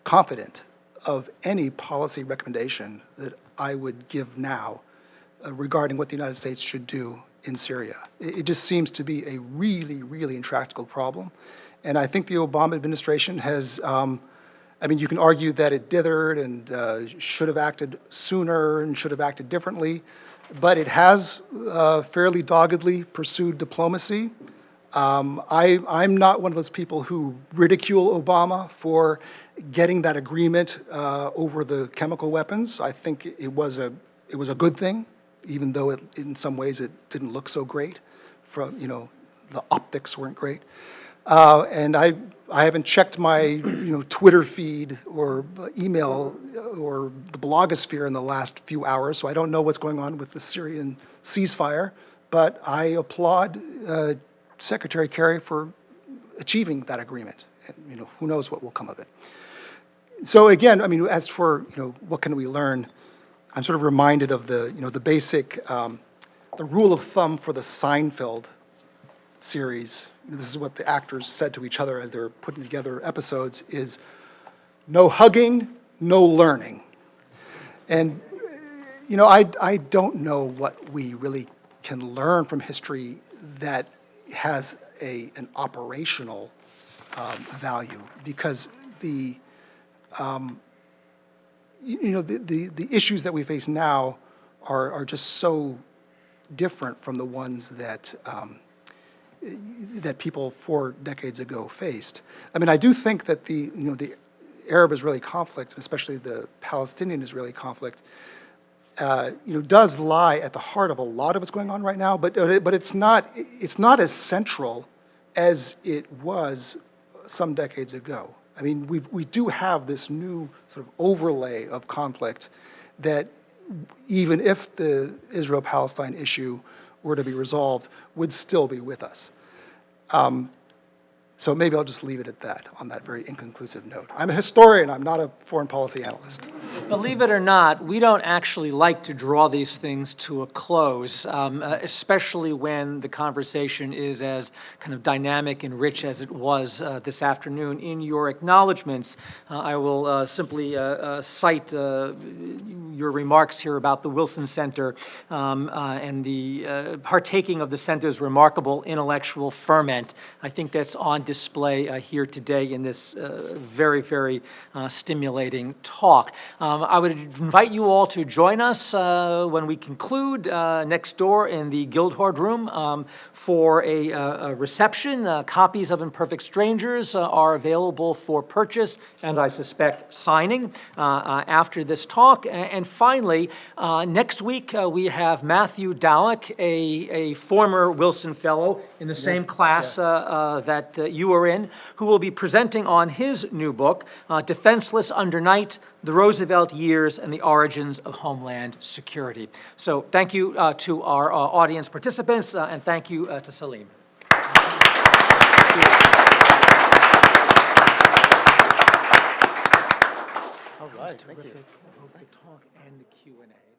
confident of any policy recommendation that I would give now regarding what the United States should do in Syria. It just seems to be a really, really intractable problem. And I think the Obama administration has, you can argue that it dithered and should have acted sooner and should have acted differently, but it has fairly doggedly pursued diplomacy. I'm not one of those people who ridicule Obama for getting that agreement over the chemical weapons. I think it was a good thing, even though in some ways it didn't look so great. The optics weren't great. And I haven't checked my Twitter feed or email or the blogosphere in the last few hours, so I don't know what's going on with the Syrian ceasefire. But I applaud Secretary Kerry for achieving that agreement. And, who knows what will come of it. So again, I mean, as for what can we learn, I'm sort of reminded of the basic the rule of thumb for the Seinfeld series. This is what the actors said to each other as they're putting together episodes: is no hugging, no learning. And I don't know what we really can learn from history that has an operational value, because the issues that we face now are just so different from the ones that that people 4 decades ago faced. I mean, I do think that the Arab-Israeli conflict, especially the Palestinian-Israeli conflict, does lie at the heart of a lot of what's going on right now. But it's not as central as it was some decades ago. I mean, we do have this new sort of overlay of conflict that, even if the Israel-Palestine issue were to be resolved, would still be with us. So maybe I'll just leave it at that, on that very inconclusive note. I'm a historian, I'm not a foreign policy analyst. Believe it or not, we don't actually like to draw these things to a close, especially when the conversation is as kind of dynamic and rich as it was this afternoon. In your acknowledgments, I will simply cite your remarks here about the Wilson Center and the partaking of the center's remarkable intellectual ferment. I think that's on display here today in this very, very stimulating talk. I would invite you all to join us when we conclude next door in the Guildhall Room for a reception. Copies of Imperfect Strangers are available for purchase and, I suspect, signing after this talk. And finally, next week we have Matthew Dallek, a former Wilson Fellow in the same class that you are in, who will be presenting on his new book, Defenseless Under Night: The Roosevelt Years and the Origins of Homeland Security. So thank you to our audience participants, and thank you to Salim. All right, thank you. Both the talk and the Q&A.